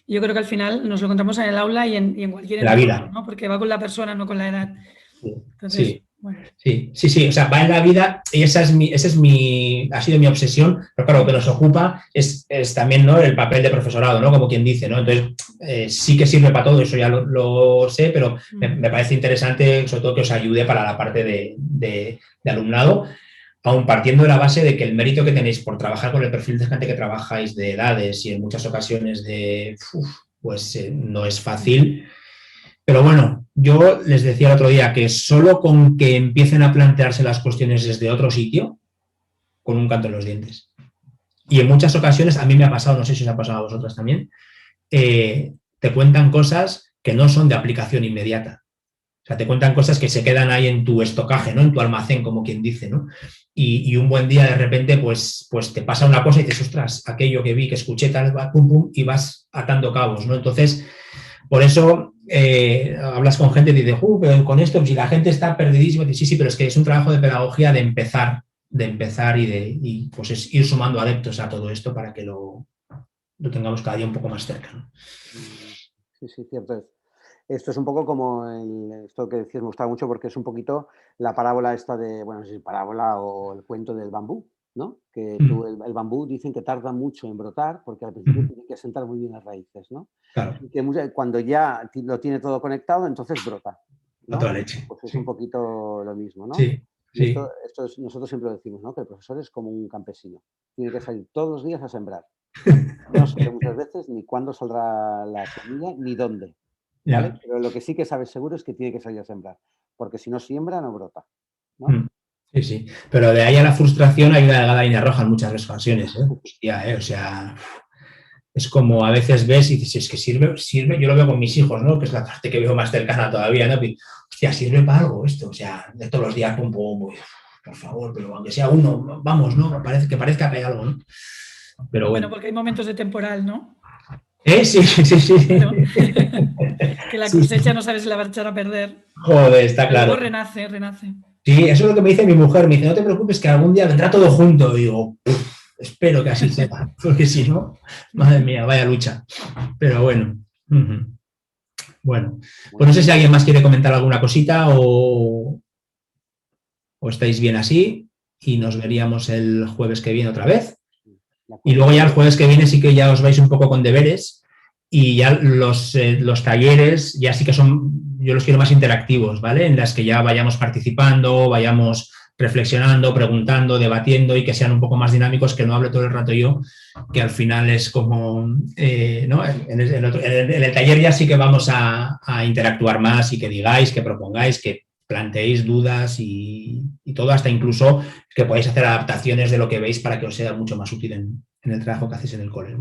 yo creo que al final nos lo encontramos en el aula y en cualquier la vida, ¿no? Porque va con la persona, no con la edad. Entonces, sí. Bueno. Sí, o sea, va en la vida y ha sido mi obsesión, pero claro, lo que nos ocupa es también, ¿no?, el papel de profesorado, ¿no?, como quien dice, ¿no? Entonces, sí que sirve para todo, eso ya lo sé, pero me parece interesante, sobre todo, que os ayude para la parte de alumnado, aun partiendo de la base de que el mérito que tenéis por trabajar con el perfil de gente que trabajáis, de edades y en muchas ocasiones no es fácil. Pero bueno, yo les decía el otro día que solo con que empiecen a plantearse las cuestiones desde otro sitio, con un canto en los dientes. Y en muchas ocasiones, a mí me ha pasado, no sé si os ha pasado a vosotras también, te cuentan cosas que no son de aplicación inmediata. O sea, te cuentan cosas que se quedan ahí en tu estocaje, ¿no?, en tu almacén, como quien dice, ¿no? Y un buen día, de repente, pues te pasa una cosa y dices, ostras, aquello que vi, que escuché, tal, pum, pum, y vas atando cabos, ¿no? Entonces, por eso hablas con gente y dices, pero con esto, si la gente está perdidísima, sí, pero es que es un trabajo de pedagogía de empezar y pues es ir sumando adeptos a todo esto para que lo tengamos cada día un poco más cerca, ¿no? Sí, cierto es. Esto es un poco como esto que decías, me gustaba mucho porque es un poquito la parábola esta de, bueno, no sé si parábola o el cuento del bambú, ¿no? Que tú, el bambú dicen que tarda mucho en brotar porque al principio tiene que sentar muy bien las raíces, ¿no? Claro. Y que cuando ya lo tiene todo conectado, entonces brota, ¿no? A toda leche. Pues es un poquito lo mismo, ¿no? Sí. Esto es, nosotros siempre lo decimos, ¿no?, que el profesor es como un campesino. Tiene que salir todos los días a sembrar. No sabe muchas veces ni cuándo saldrá la semilla ni dónde, ¿vale? Pero lo que sí que sabes seguro es que tiene que salir a sembrar, porque si no siembra, no brota, ¿no? Sí. Pero de ahí a la frustración hay una delgada línea roja en muchas ocasiones, ¿eh? Hostia, o sea, es como a veces ves y dices, es que sirve, yo lo veo con mis hijos, ¿no?, que es la parte que veo más cercana todavía, ¿no? Y, hostia, sirve para algo esto, o sea, de todos los días, pum, por favor, pero aunque sea uno, vamos, ¿no? Que parezca que hay algo, ¿no? Pero bueno, porque hay momentos de temporal, ¿no? Sí. Claro. Que la cosecha no sabes si la va a echar a perder. Joder, está claro. Luego renace. Sí, eso es lo que me dice mi mujer. Me dice, no te preocupes, que algún día vendrá todo junto. Y digo, espero que así sea, porque si no, madre mía, vaya lucha. Pero bueno. Bueno, pues no sé si alguien más quiere comentar alguna cosita o estáis bien así y nos veríamos el jueves que viene otra vez. Y luego ya el jueves que viene sí que ya os vais un poco con deberes y ya los talleres ya sí que yo los quiero más interactivos, ¿vale? En las que ya vayamos participando, vayamos reflexionando, preguntando, debatiendo y que sean un poco más dinámicos, que no hable todo el rato yo, que al final es como, ¿no? En el taller ya sí que vamos a interactuar más y que digáis, que propongáis, que planteéis dudas y todo, hasta incluso que podáis hacer adaptaciones de lo que veis para que os sea mucho más útil en el trabajo que hacéis en el cole,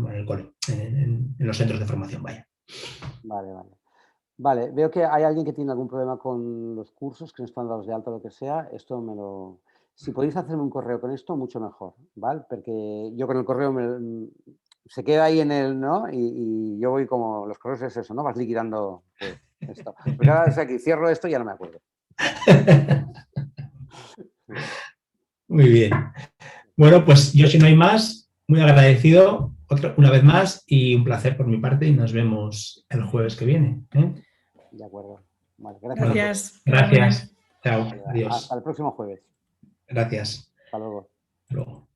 en los centros de formación, vaya. Vale, veo que hay alguien que tiene algún problema con los cursos, que no están dados de alta o lo que sea. Esto si podéis hacerme un correo con esto, mucho mejor, ¿vale? Porque yo con el correo se queda ahí en el, ¿no? Y yo voy como, los correos es eso, ¿no? Vas liquidando pues, esto. Porque ahora, o sea, que cierro esto y ya no me acuerdo. Muy bien. Bueno, pues yo, si no hay más, muy agradecido una vez más y un placer por mi parte y nos vemos el jueves que viene, ¿eh? De acuerdo. Vale, gracias. Gracias. Chao. Adiós. Hasta el próximo jueves. Gracias. Hasta luego. Hasta luego.